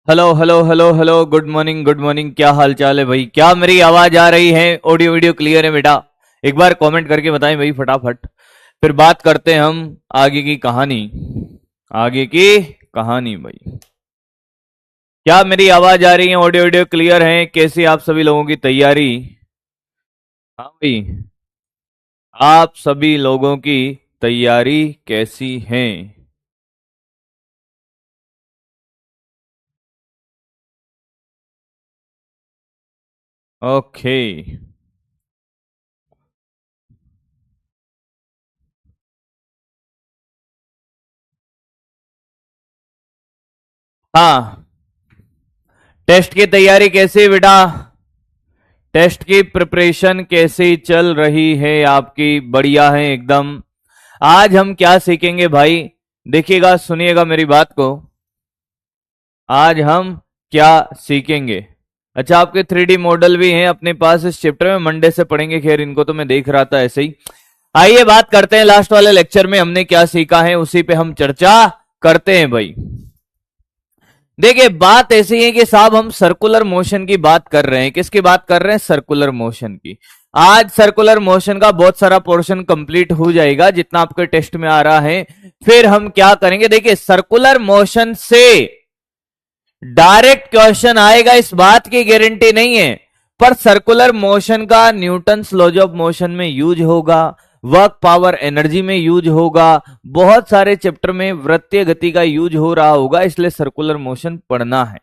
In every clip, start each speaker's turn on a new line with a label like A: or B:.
A: Hello hello hello hello, good morning good morning. क्या हाल चाल है भाई? क्या मेरी आवाज आ रही है? ऑडियो वीडियो क्लियर है बेटा? एक बार कमेंट करके बताएं भाई फटाफट। फिर बात करते हैं हम आगे की कहानी। आगे की कहानी भाई। क्या मेरी आवाज आ रही है? ऑडियो वीडियो क्लियर है? कैसी आप सभी लोगों की तैयारी? हाँ भाई, आप सभी लोगों की तैयारी कैसी है? ओके। हाँ, टेस्ट की तैयारी कैसी है बेटा? टेस्ट की प्रिपरेशन कैसी चल रही है आपकी? बढ़िया है एकदम। आज हम क्या सीखेंगे भाई? देखिएगा, सुनिएगा मेरी बात को। आज हम क्या सीखेंगे? अच्छा, आपके 3D मॉडल भी हैं अपने पास इस चैप्टर में, मंडे से पढ़ेंगे। खैर, इनको तो मैं देख रहा था ऐसे ही। आइए बात करते हैं लास्ट वाले लेक्चर में हमने क्या सीखा है, उसी पे हम चर्चा करते हैं भाई। देखिए, बात ऐसी है कि साहब हम सर्कुलर मोशन की बात कर रहे हैं। किसकी बात कर रहे हैं? सर्कुलर मोशन की। आज सर्कुलर मोशन का बहुत सारा पोर्शन कंप्लीट हो जाएगा जितना आपके टेस्ट में आ रहा है। फिर हम क्या करेंगे? देखिए, सर्कुलर मोशन से डायरेक्ट क्वेश्चन आएगा इस बात की गारंटी नहीं है, पर सर्कुलर मोशन का न्यूटन्स लॉज ऑफ मोशन में यूज होगा, वर्क पावर एनर्जी में यूज होगा, बहुत सारे चैप्टर में वृत्तीय गति का यूज हो रहा होगा, इसलिए सर्कुलर मोशन पढ़ना है।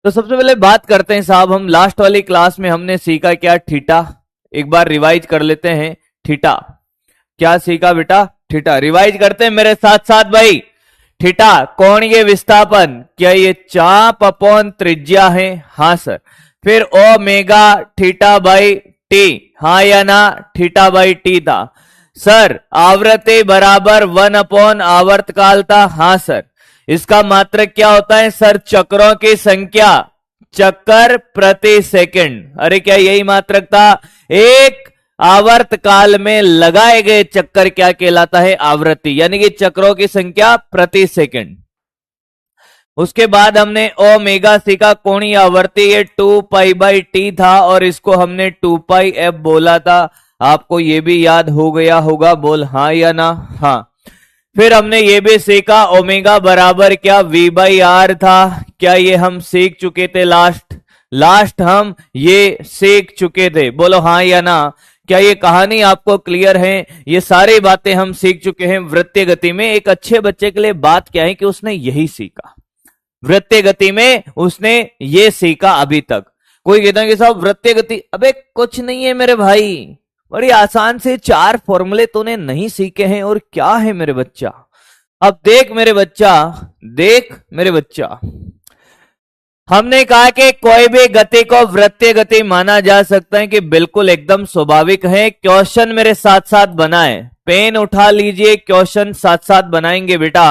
A: तो सबसे पहले बात करते हैं साहब, हम लास्ट वाली क्लास में हमने सीखा क्या? थीटा। एक बार रिवाइज कर लेते हैं। थीटा क्या सीखा बेटा? थीटा रिवाइज करते हैं मेरे साथ साथ भाई। थीटा कोणीय विस्थापन, क्या ये चाप अपॉन त्रिज्या है? हाँ सर। फिर ओमेगा थीटा बाई टी, हाँ या ना? थीटा बाई टी था सर। आवृत्ति बराबर 1 अपॉन आवर्तकाल था? हाँ सर। इसका मात्रक क्या होता है सर? चक्रों की संख्या, चक्कर प्रति सेकंड। अरे क्या यही मात्रक था? एक आवर्त काल में लगाए गए चक्कर क्या कहलाता है? आवृत्ति, यानी कि चक्रों की संख्या प्रति सेकंड। उसके बाद हमने ओमेगा सीखा, कोणीय आवर्ती, ये 2 पाई/टी था और इसको हमने 2 पाई/f बोला था। आपको ये भी याद हो गया होगा, बोल हाँ या ना? हाँ। फिर हमने ये भी सीखा ओमेगा बराबर क्या? V/R था। क्या ये हम सीख चुके थे? लास्ट हम ये सीख चुके थे, बोलो हाँ या ना? क्या ये कहानी आपको क्लियर है? ये सारी बातें हम सीख चुके हैं वृत्तीय गति में। एक अच्छे बच्चे के लिए बात क्या है कि उसने यही सीखा वृत्तीय गति में, उसने ये सीखा अभी तक। कोई कहता है कि साहब वृत्तीय गति, अबे कुछ नहीं है मेरे भाई, बड़ी आसान से 4 फॉर्मूले तूने नहीं सीखे हैं और क्या है मेरे बच्चा। अब देख मेरे बच्चा, देख मेरे बच्चा, हमने कहा कि कोई भी गति को वृत्तीय गति माना जा सकता है कि बिल्कुल एकदम स्वाभाविक है। क्वेश्चन मेरे साथ साथ बनाए, पेन उठा लीजिए, क्वेश्चन साथ साथ बनाएंगे बेटा।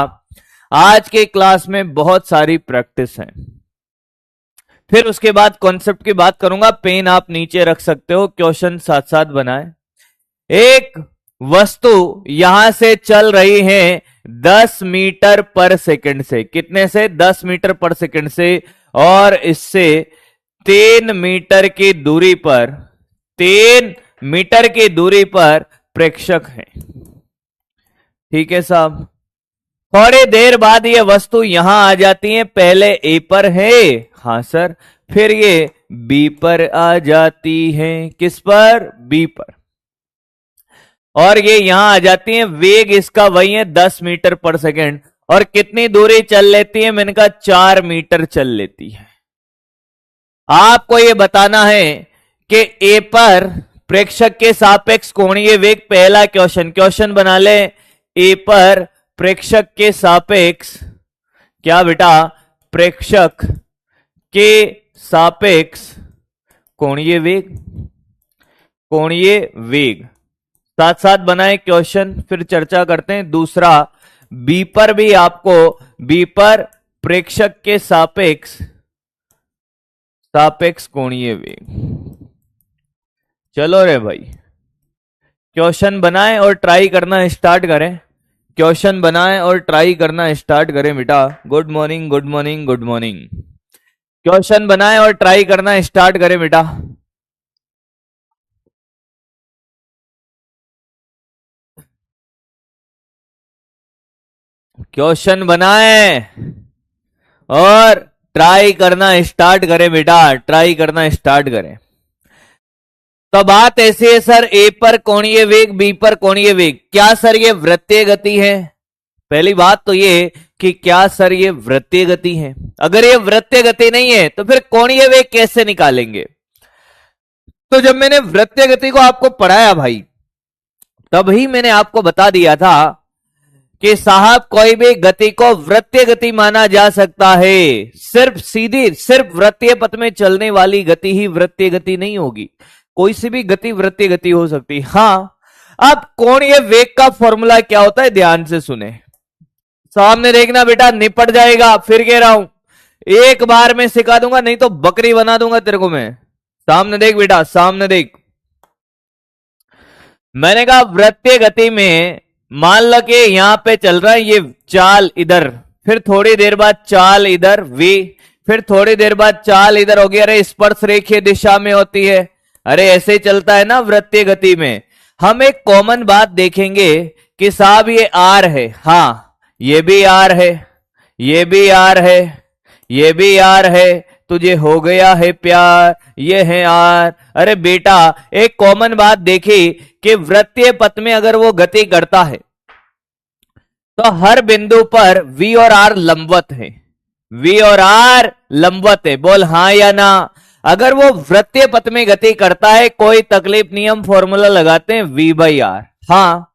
A: आज के क्लास में बहुत सारी प्रैक्टिस है, फिर उसके बाद कॉन्सेप्ट की बात करूंगा। पेन आप नीचे रख सकते हो, क्वेश्चन साथ साथ बनाए। एक वस्तु यहां से चल रही है 10 मीटर पर सेकंड से। कितने से? 10 मीटर पर सेकंड से। और इससे 3 मीटर की दूरी पर, 3 मीटर की दूरी पर प्रेक्षक है। ठीक है साहब। थोड़ी देर बाद ये वस्तु यहां आ जाती है, पहले ए पर है, हाँ सर, फिर ये बी पर आ जाती है। किस पर? बी पर। और ये यहां आ जाती है, वेग इसका वही है 10 मीटर पर सेकंड। और कितनी दूरी चल लेती है? मैंने कहा 4 मीटर चल लेती है। आपको ये बताना है कि ए पर प्रेक्षक के सापेक्ष कोणीय वेग, पहला क्वेश्चन बना ले। ए पर प्रेक्षक के सापेक्ष, क्या बेटा? प्रेक्षक के सापेक्ष कोणीय वेग, कोणीय वेग। साथ साथ बनाए क्वेश्चन, फिर चर्चा करते हैं। दूसरा, बी पर भी आपको, बी पर प्रेक्षक के सापेक्ष, सापेक्ष कोणीय वेग। चलो रे भाई, क्वेश्चन बनाएं और ट्राई करना स्टार्ट करें। क्वेश्चन बनाएं और ट्राई करना स्टार्ट करें बेटा। Good morning good morning good morning. Question बनाए और ट्राई करना स्टार्ट करें बेटा। क्वेश्चन बनाए और ट्राई करना स्टार्ट करें बेटा, ट्राई करना स्टार्ट करें। तो बात ऐसी है सर, ए पर कोणीय वेग, बी पर कोणीय वेग, क्या सर ये वृत्तीय गति है? पहली बात तो ये कि क्या सर ये वृत्तीय गति है? अगर ये वृत्तीय गति नहीं है तो फिर कोणीय वेग कैसे निकालेंगे? तो जब मैंने वृत्तीय गति को आपको पढ़ाया भाई, तभी मैंने आपको बता दिया था कि साहब कोई भी गति को वृत्तीय गति माना जा सकता है, सिर्फ वृत्तीय पथ में चलने वाली गति ही वृत्तीय गति नहीं होगी, कोई सी भी गति वृत्तीय गति हो सकती। हाँ, अब कोणीय वेग का फॉर्मूला क्या होता है ध्यान से सुने, सामने देखना बेटा, निपट जाएगा। फिर कह रहा हूं एक बार में सिखा दूंगा, नहीं तो बकरी बना दूंगा तेरे को मैं। सामने देख बेटा, सामने देख। मैंने कहा वृत्तीय गति में मान लो कि यहां पे चल रहा है ये चाल इधर, फिर थोड़ी देर बाद चाल इधर वी, फिर थोड़ी देर बाद चाल इधर हो गया। अरे स्पर्श रेखीय दिशा में होती है, अरे ऐसे चलता है ना वृत्तीय गति में। हम एक कॉमन बात देखेंगे कि साहब ये आर है, हाँ ये भी आर है, ये भी आर है, ये भी आर है, तुझे हो गया है प्यार, ये है आर। अरे बेटा एक कॉमन बात देखी कि वृत्तीय पथ में अगर वो गति करता है तो हर बिंदु पर V और R लंबवत है, V और R लंबवत है, बोल हाँ या ना। अगर वो वृत्तीय पथ में गति करता है कोई तकलीफ नहीं, हम फॉर्मूला लगाते हैं V/R। हाँ,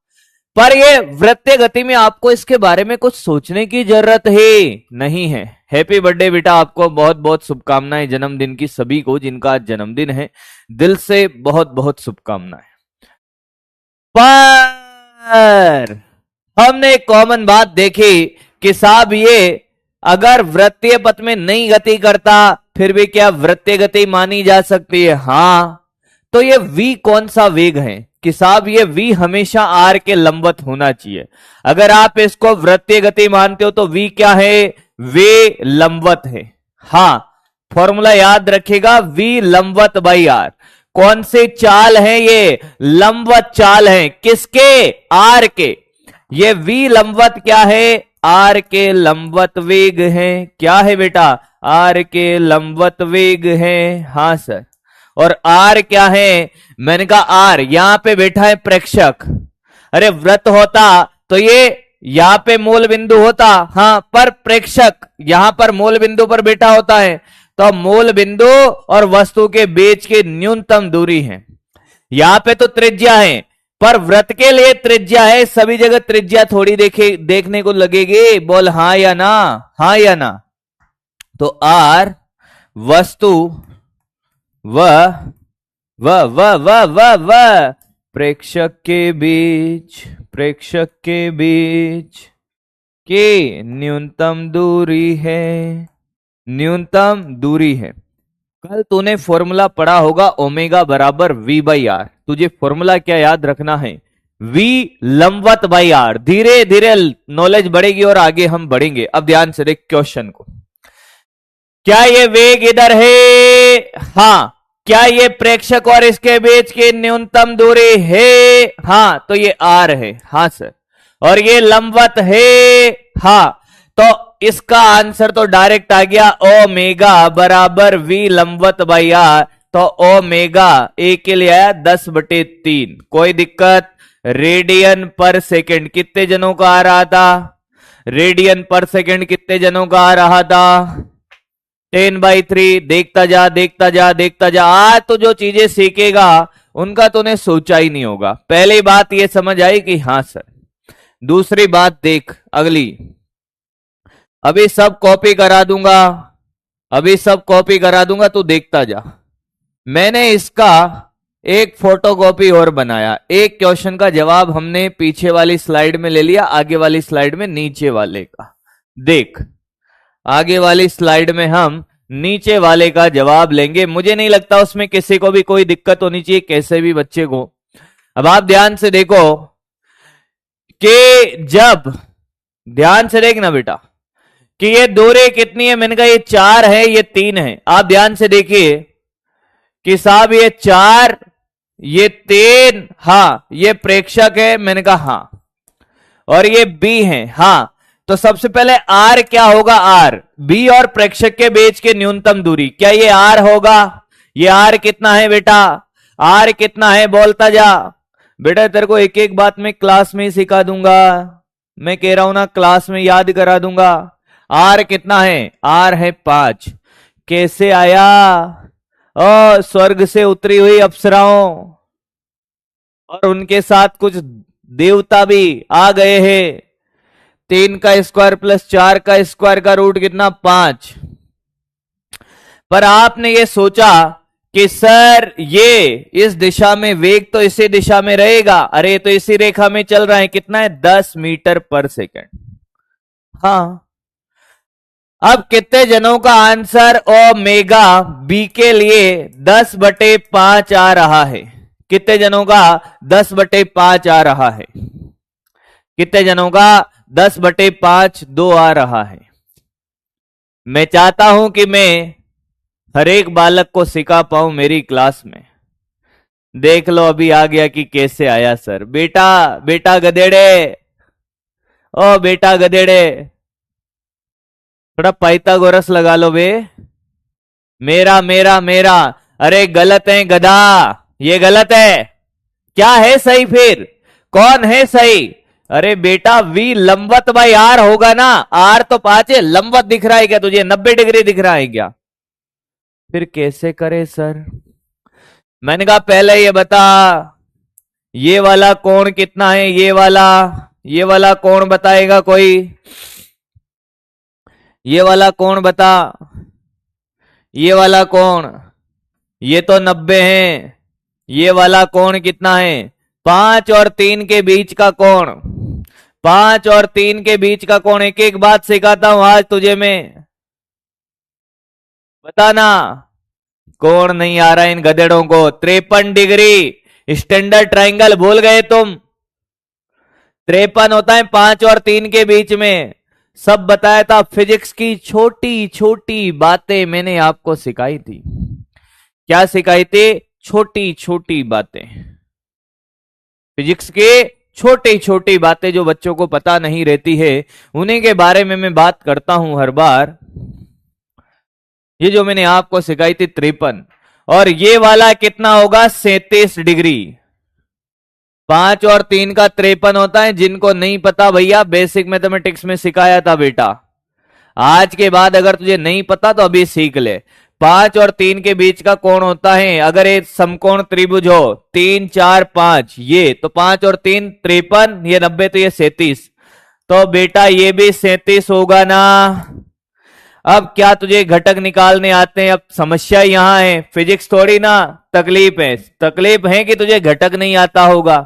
A: पर ये वृत्तीय गति में आपको इसके बारे में कुछ सोचने की जरूरत है नहीं है। हैप्पी बर्थडे बेटा, आपको बहुत बहुत शुभकामनाएं जन्मदिन की, सभी को जिनका आज जन्मदिन है दिल से बहुत बहुत शुभकामनाएं। पर हमने एक कॉमन बात देखी कि साहब ये अगर वृत्तीय पथ में नहीं गति करता फिर भी क्या वृत्तीय गति मानी जा सकती है? हाँ, तो ये V कौन सा वेग है कि साहब ये V हमेशा R के लंबवत होना चाहिए। अगर आप इसको वृत्तीय गति मानते हो तो V क्या है? V लंबवत है। हाँ, फॉर्मूला याद रखेगा, V लंबवत बाई R। कौन सी चाल है ये? लंबवत चाल है, किसके? R के। ये V लंबवत क्या है? R के लंबवत वेग है। क्या है बेटा? R के लंबवत वेग है। हाँ सर। और R क्या है? मैंने कहा R यहां पे बैठा है प्रेक्षक। अरे वृत्त होता तो ये यहां पे मूल बिंदु होता, हाँ, पर प्रेक्षक यहां पर मूल बिंदु पर बैठा होता है, तो मूल बिंदु और वस्तु के बीच की न्यूनतम दूरी है। यहां पे तो त्रिज्या है, पर वृत्त के लिए त्रिज्या है, सभी जगह त्रिज्या थोड़ी देखने को लगेगी, बोल हाँ या ना, हाँ या ना। तो R वस्तु व प्रेक्षक के बीच की न्यूनतम दूरी है, न्यूनतम दूरी है। कल तूने फॉर्मूला पढ़ा होगा ओमेगा बराबर V/R। तुझे फॉर्मूला क्या याद रखना है? V लंबवत बाई R। धीरे धीरे नॉलेज बढ़ेगी और आगे हम बढ़ेंगे। अब ध्यान से देख क्वेश्चन को। क्या ये वेग इधर है? हाँ। क्या ये प्रेक्षक और इसके बीच की न्यूनतम दूरी है? हाँ, तो ये R है। हाँ सर। और ये लंबवत है। हाँ, तो इसका आंसर तो डायरेक्ट आ गया, ओमेगा बराबर V लंबवत बाई R। तो ओमेगा ए के लिए आया 10/3। कोई दिक्कत? रेडियन पर सेकंड कितने जनों का आ रहा था? रेडियन पर सेकंड कितने जनों का आ रहा था? 10/3। देखता जा देखता जा देखता जा। आज तो जो चीजें सीखेगा उनका तूने सोचा ही नहीं होगा। पहली बात ये समझ आई कि हाँ सर। दूसरी बात देख अगली, अभी सब कॉपी करा दूंगा, अभी सब कॉपी करा दूंगा, तू देखता जा। मैंने इसका एक फोटोकॉपी और बनाया। एक क्वेश्चन का जवाब हमने पीछे वाली स्लाइड में ले लिया, आगे वाली स्लाइड में नीचे वाले का देख। आगे वाली स्लाइड में हम नीचे वाले का जवाब लेंगे। मुझे नहीं लगता उसमें किसी को भी कोई दिक्कत होनी चाहिए, कैसे भी बच्चे को। अब आप ध्यान से देखो कि जब, ध्यान से देखना बेटा, कि ये दूरी कितनी है। मैंने कहा ये 4 है, ये 3 है। आप ध्यान से देखिए कि साहब ये 4, ये 3, हाँ ये प्रेक्षक है। मैंने कहा हाँ, और ये बी है, हाँ। तो सबसे पहले आर क्या होगा? आर बी और प्रेक्षक के बीच की न्यूनतम दूरी, क्या ये आर होगा? ये आर कितना है बेटा? आर कितना है? बोलता जा बेटा। तेरे को एक एक बात में क्लास में ही सिखा दूंगा, मैं कह रहा हूं ना, क्लास में याद करा दूंगा। आर कितना है? आर है 5। कैसे आया? ओ स्वर्ग से उतरी हुई अप्सराओं और उनके साथ कुछ देवता भी आ गए हैं। 3 का स्क्वायर प्लस 4 का स्क्वायर का रूट कितना? 5। पर आपने ये सोचा कि सर ये इस दिशा में वेग तो इसी दिशा में रहेगा। अरे तो इसी रेखा में चल रहा है। कितना है? 10 मीटर पर सेकंड। हाँ, अब कितने जनों का आंसर ओमेगा बी के लिए 10/5 आ रहा है? कितने जनों का 10/5 आ रहा है? कितने जनों का 10/5 2 आ रहा है? मैं चाहता हूं कि मैं हर एक बालक को सिखा पाऊं मेरी क्लास में। देख लो अभी आ गया कि कैसे आया सर। बेटा बेटा गधेड़े, ओ बेटा गधेड़े, थोड़ा पाइथागोरस लगा लो बे। मेरा मेरा मेरा, अरे गलत है गधा, ये गलत है। क्या है सही फिर? कौन है सही? अरे बेटा वी लंबवत बाई आर होगा ना। आर तो 5 है, लंबवत दिख रहा है क्या तुझे? 90 डिग्री दिख रहा है क्या? फिर कैसे करे सर? मैंने कहा पहले ये बता, ये वाला कोण कितना है? ये वाला कोण बताएगा कोई? ये वाला कोण बता। ये वाला कोण, ये तो 90 है। ये वाला कोण कितना है? 5 और 3 के बीच का कोण। 5 और 3 के बीच का कोण। एक एक बात सिखाता हूं आज तुझे मैं, बताना। कोण नहीं आ रहा इन गधेड़ों को। 53 डिग्री स्टैंडर्ड ट्राइंगल भूल गए तुम? 53 होता है 5 और 3 के बीच में। सब बताया था। फिजिक्स की छोटी छोटी बातें मैंने आपको सिखाई थी। क्या सिखाई थी? छोटी छोटी बातें। फिजिक्स के छोटी छोटी बातें जो बच्चों को पता नहीं रहती है, उन्हीं के बारे में मैं बात करता हूं हर बार। ये जो मैंने आपको सिखाई थी 53, और ये वाला कितना होगा? 37 डिग्री। 5 और 3 का 53 होता है। जिनको नहीं पता भैया, बेसिक मैथमेटिक्स में सिखाया था बेटा। आज के बाद अगर तुझे नहीं पता तो अभी सीख ले। 5 और 3 के बीच का कोण होता है, अगर एक समकोण त्रिभुज हो 3 4 5, ये तो 5 और 3 53, ये 90 तो ये 37, तो बेटा ये भी 37 होगा ना। अब क्या तुझे घटक निकालने आते हैं? अब समस्या यहां है, फिजिक्स थोड़ी ना तकलीफ है। तकलीफ है कि तुझे घटक नहीं आता होगा।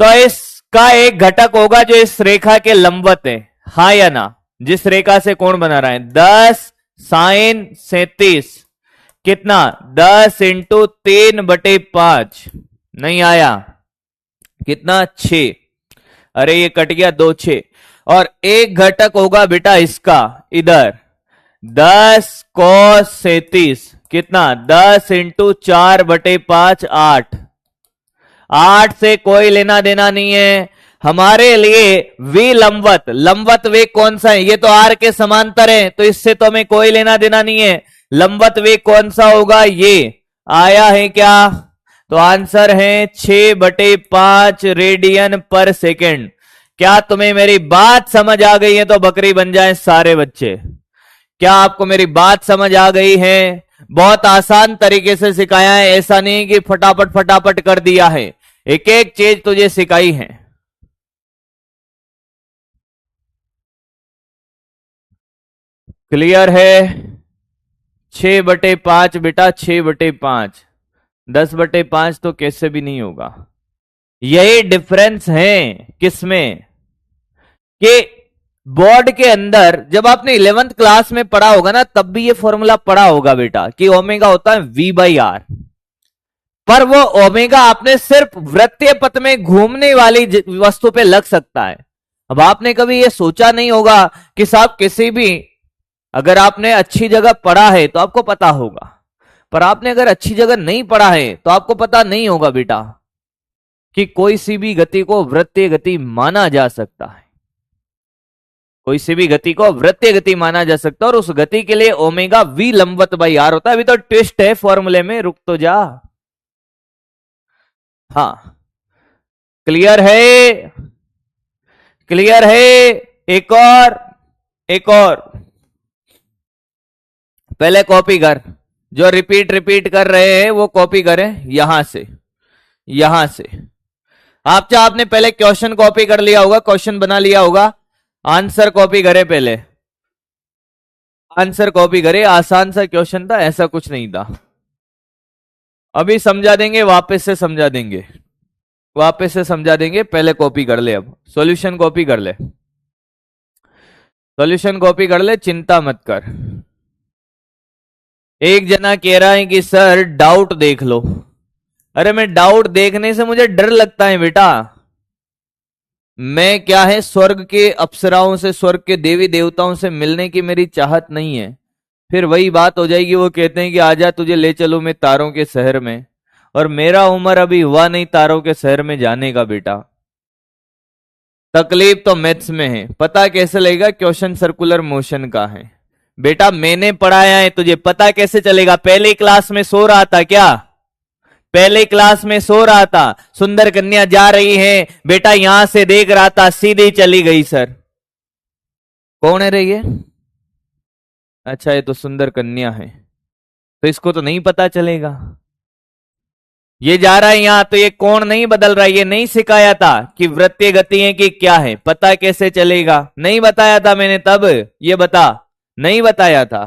A: तो इसका एक घटक होगा जो इस रेखा के लंबवत है, हाँ या ना? जिस रेखा से कोण बना रहा है 10 sin 37, कितना? 10 इंटू 3/5। नहीं आया? कितना? 6। अरे ये कट गया, 2 6। और एक घटक होगा बेटा इसका इधर 10 cos 37, कितना? 10 इंटू 4/5 8। 8 से कोई लेना देना नहीं है हमारे लिए। वी लंबवत, लंबवत वेग कौन सा है? ये तो आर के समांतर है, तो इससे तो हमें कोई लेना देना नहीं है। लंबवत वेग कौन सा होगा? ये आया है क्या? तो आंसर है 6/5 रेडियन पर सेकेंड। क्या तुम्हें मेरी बात समझ आ गई है? तो बकरी बन जाए सारे बच्चे। क्या आपको मेरी बात समझ आ गई है? बहुत आसान तरीके से सिखाया है, ऐसा नहीं कि फटाफट फटाफट कर दिया है। एक एक चीज तुझे सिखाई है। क्लियर है? 6/5 बेटा, 6/5। 10/5 तो कैसे भी नहीं होगा। यही डिफरेंस है किसमें? कि बोर्ड के अंदर जब आपने 11th क्लास में पढ़ा होगा ना, तब भी ये फॉर्मूला पढ़ा होगा बेटा कि ओमेगा होता है V/R। पर वो ओमेगा आपने सिर्फ वृत्तीय पथ में घूमने वाली वस्तु पे लग सकता है। अब आपने कभी ये सोचा नहीं होगा कि साहब किसी भी, अगर आपने अच्छी जगह पढ़ा है तो आपको पता होगा, पर आपने अगर अच्छी जगह नहीं पढ़ा है तो आपको पता नहीं होगा बेटा कि कोई सी भी गति को वृत्तीय गति माना जा सकता है। कोई सी भी गति को वृत्तीय गति माना जा सकता है, और उस गति के लिए ओमेगा वी लंबवत बाई आर होता है। अभी तो ट्विस्ट है फॉर्मूले में, रुक तो जा। हाँ, क्लियर है? क्लियर है? एक और, एक और, पहले कॉपी कर, जो रिपीट रिपीट कर रहे हैं वो कॉपी करें यहां से, यहां से। आपने पहले क्वेश्चन कॉपी कर लिया होगा, क्वेश्चन बना लिया होगा, आंसर कॉपी करे, पहले आंसर कॉपी करे। आसान सा क्वेश्चन था, ऐसा कुछ नहीं था। अभी समझा देंगे, वापस से समझा देंगे, वापस से समझा देंगे, पहले कॉपी कर ले। अब सॉल्यूशन कॉपी कर ले, सॉल्यूशन कॉपी कर ले, चिंता मत कर। एक जना कह रहा है कि सर डाउट देख लो। अरे मैं डाउट देखने से मुझे डर लगता है बेटा। मैं क्या है, स्वर्ग के अप्सराओं से, स्वर्ग के देवी देवताओं से मिलने की मेरी चाहत नहीं है। फिर वही बात हो जाएगी, वो कहते हैं कि आजा तुझे ले चलो मैं तारों के शहर में, और मेरा उम्र अभी हुआ नहीं तारों के शहर में जाने का बेटा। तकलीफ तो मैथ्स में है, पता कैसे लगेगा? क्वेश्चन सर्कुलर मोशन का है बेटा, मैंने पढ़ाया है, तुझे पता कैसे चलेगा? पहली क्लास में सो रहा था क्या? पहले क्लास में सो रहा था, सुंदर कन्या जा रही है बेटा, यहां से देख रहा था, सीधी चली गई। सर कौन है रे ये? अच्छा ये तो सुंदर कन्या है, तो इसको तो नहीं पता चलेगा। ये जा रहा है यहां, तो ये कौन नहीं बदल रहा है। ये नहीं सिखाया था कि वृत्तीय गति है कि क्या है, पता कैसे चलेगा? नहीं बताया था मैंने तब, ये बता, नहीं बताया था।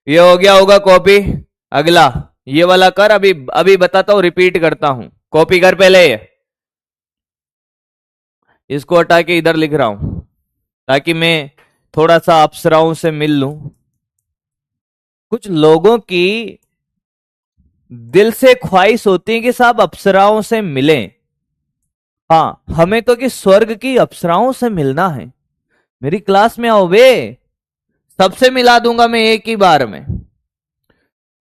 A: ये हो गया होगा कॉपी। अगला ये वाला कर, अभी अभी बताता हूं, रिपीट करता हूं, कॉपी कर पहले। इसको हटा के इधर लिख रहा हूं ताकि मैं थोड़ा सा अप्सराओं से मिल लूं। कुछ लोगों की दिल से ख्वाहिश होती है कि साहब अप्सराओं से मिलें। हाँ, हमें तो कि स्वर्ग की अप्सराओं से मिलना है। मेरी क्लास में आओ बे, सबसे मिला दूंगा मैं एक ही बार में।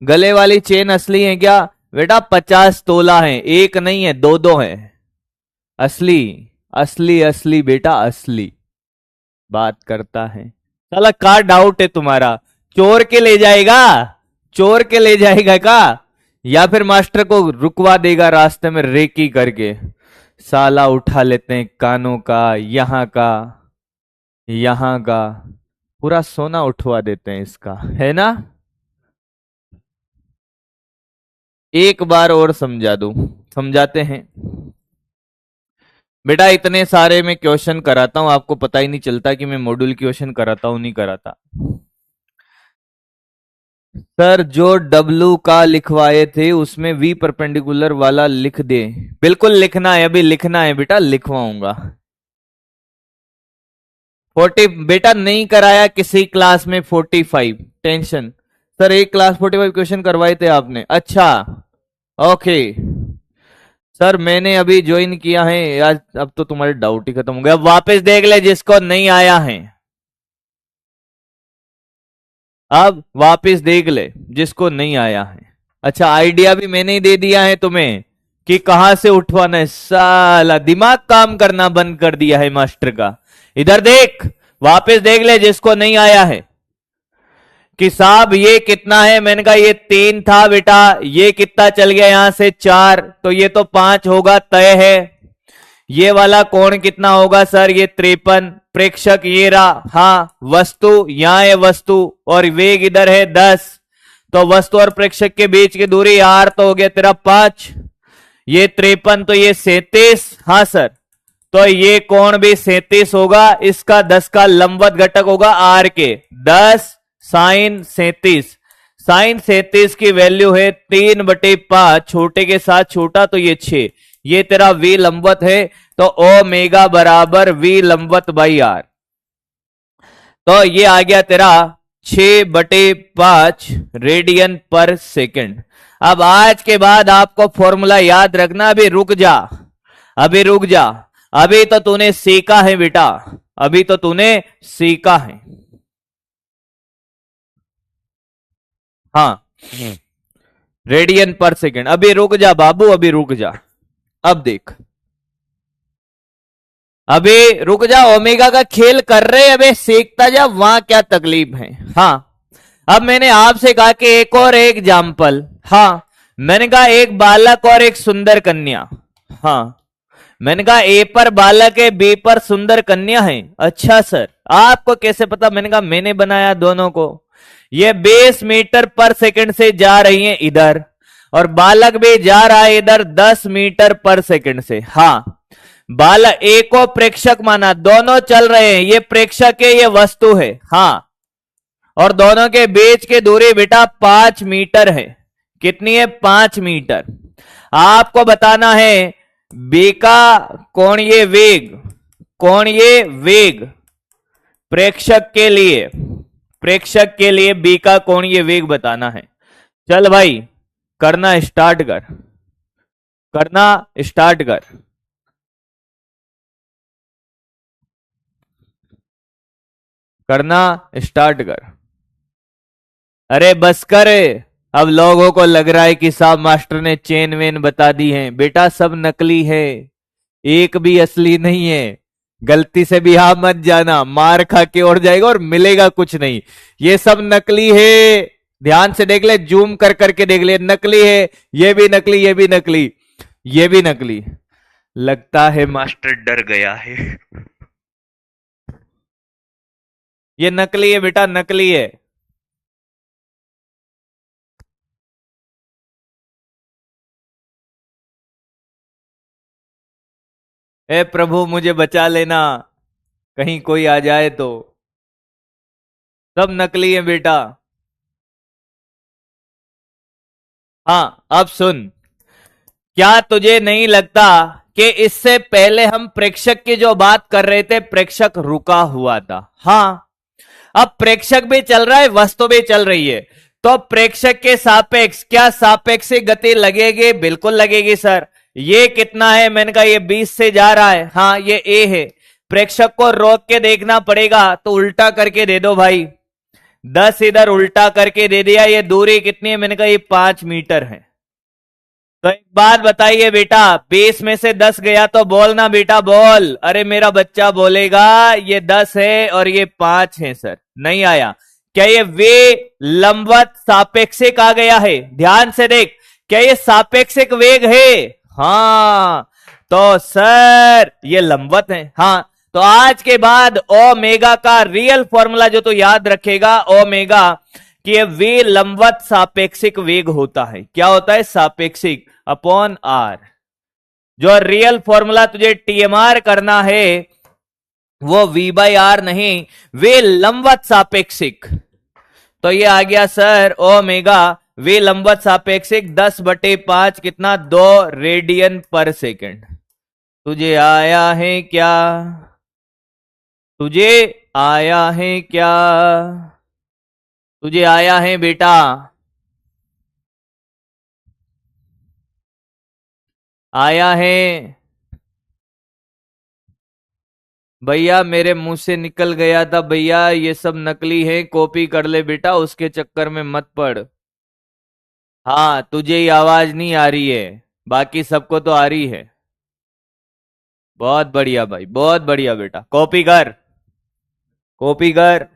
A: गले वाली चेन असली है क्या बेटा? 50 तोला है, एक नहीं है, दो दो है। असली असली असली बेटा, असली बात करता है। साला का डाउट है तुम्हारा? चोर के ले जाएगा? चोर के ले जाएगा का? या फिर मास्टर को रुकवा देगा रास्ते में रेकी करके? साला उठा लेते हैं कानों का, यहां का, यहां का, पूरा सोना उठवा देते हैं इसका, है ना? एक बार और समझा दूं, समझाते हैं बेटा। इतने सारे मैं क्वेश्चन कराता हूं, आपको पता ही नहीं चलता कि मैं मॉड्यूल क्वेश्चन कराता हूं नहीं कराता। सर जो डब्लू का लिखवाए थे उसमें वी परपेंडिकुलर वाला लिख दे। बिल्कुल लिखना है, अभी लिखना है बेटा, लिखवाऊंगा। 40 बेटा नहीं कराया किसी क्लास में 45 टेंशन। सर एक क्लास 45 क्वेश्चन करवाए थे आपने? अच्छा ओके सर, मैंने अभी ज्वाइन किया है आज। अब तो तुम्हारे डाउट ही खत्म हो गया। अब वापस देख ले जिसको नहीं आया है, अब वापस देख ले जिसको नहीं आया है। अच्छा आइडिया भी मैंने ही दे दिया है तुम्हें कि कहां से उठवाना है। साला दिमाग काम करना बंद कर दिया है मास्टर का। इधर देख, वापस देख ले जिसको नहीं आया है कि साहब ये कितना है। मैंने कहा ये 3 था बेटा, ये कितना चल गया यहां से 4, तो ये तो 5 होगा, तय है। ये वाला कोण कितना होगा सर? ये 53। प्रेक्षक ये रहा, हाँ। वस्तु यहां है वस्तु, और वेग इधर है 10, तो वस्तु और प्रेक्षक के बीच की दूरी r तो हो गया तेरा 5। ये 53 तो ये 37, हाँ सर। तो ये कोण भी 37 होगा, इसका 10 का लंबवत घटक होगा r के 10 साइन 37। साइन 37 की वैल्यू है 3/5, छोटे के साथ छोटा तो ये 6। ये तेरा v लंबवत है, तो ओमेगा बराबर v लंबवत बाई r। तो ये आ गया तेरा 6/5 रेडियन पर सेकंड। अब आज के बाद आपको फॉर्मूला याद रखना। अभी रुक जा, अभी रुक जा। अभी तो तूने सीखा है बेटा, अभी तो तूने सीखा है। हाँ, रेडियन पर सेकेंड। अभी रुक जा बाबू, अभी रुक जा। अब देख, अभी रुक जा, ओमेगा का खेल कर रहे, अबे सीखता जा, वहां क्या तकलीफ है। हाँ, अब मैंने आपसे कहा कि एक और एग्जाम्पल। हाँ, मैंने कहा एक बालक और एक सुंदर कन्या। हाँ, मैंने कहा ए पर बालक है, बी पर सुंदर कन्या है। अच्छा सर, आपको कैसे पता? मैंने कहा मैंने बनाया दोनों को। ये 20 मीटर पर सेकंड से जा रही है इधर, और बालक भी जा रहा है इधर 10 मीटर पर सेकंड से। हाँ, बालक ए को प्रेक्षक माना, दोनों चल रहे हैं, ये प्रेक्षक है, ये वस्तु है। हाँ, और दोनों के बीच की दूरी बेटा 5 मीटर है। कितनी है? 5 मीटर। आपको बताना है बी का कोणीय वेग, कोणीय वेग प्रेक्षक के लिए, प्रेक्षक के लिए बी का कोणीय वेग बताना है। चल भाई, करना स्टार्ट कर, करना स्टार्ट कर। करना स्टार्ट कर। अरे बस कर, अब लोगों को लग रहा है कि साहब मास्टर ने चेन वेन बता दी है। बेटा सब नकली है, एक भी असली नहीं है। गलती से भी यहां मत जाना, मार खा के उड़ जाएगा और मिलेगा कुछ नहीं। ये सब नकली है, ध्यान से देख ले, जूम कर करके देख ले, नकली है। ये भी नकली, ये भी नकली, ये भी नकली। लगता है मास्टर डर गया है। ये नकली है बेटा, नकली है। ए प्रभु मुझे बचा लेना, कहीं कोई आ जाए तो। सब नकली है बेटा। हाँ, अब सुन, क्या तुझे नहीं लगता कि इससे पहले हम प्रेक्षक की जो बात कर रहे थे, प्रेक्षक रुका हुआ था। हाँ, अब प्रेक्षक भी चल रहा है, वस्तु भी चल रही है, तो प्रेक्षक के सापेक्ष क्या सापेक्षिक गति लगेगी? बिल्कुल लगेगी सर। ये कितना है? मैंने कहा ये 20 से जा रहा है। हाँ, ये ए है। प्रेक्षक को रोक के देखना पड़ेगा, तो उल्टा करके दे दो भाई, 10 इधर उल्टा करके दे दिया। ये दूरी कितनी है? मैंने कहा ये 5 मीटर है। तो एक बात बताइए बेटा, 20 में से 10 गया तो बोलना बेटा, बोल। अरे मेरा बच्चा बोलेगा ये 10 है और ये 5 है सर। नहीं आया? क्या ये वे लंबवत सापेक्षिक आ गया है? ध्यान से देख, क्या ये सापेक्षिक वेग है? हाँ, तो सर ये लंबवत है। हाँ, तो आज के बाद ओमेगा का रियल फॉर्मूला जो तो याद रखेगा, ओमेगा कि ये वे लंबवत सापेक्षिक वेग होता है। क्या होता है? सापेक्षिक अपॉन आर। जो रियल फॉर्मूला तुझे टीएमआर करना है वो वी बाई आर नहीं, वे लंबवत सापेक्षिक। तो ये आ गया सर ओमेगा वे लंबवत सापेक्षिक 10/5 कितना? 2 रेडियन पर सेकेंड। तुझे आया है क्या? तुझे आया है क्या? तुझे आया है बेटा? आया है? भैया मेरे मुंह से निकल गया था भैया, ये सब नकली है, कॉपी कर ले बेटा, उसके चक्कर में मत पड़। हाँ, तुझे ही आवाज नहीं आ रही है, बाकी सबको तो आ रही है। बहुत बढ़िया भाई, बहुत बढ़िया बेटा, कॉपी कर, कॉपी कर।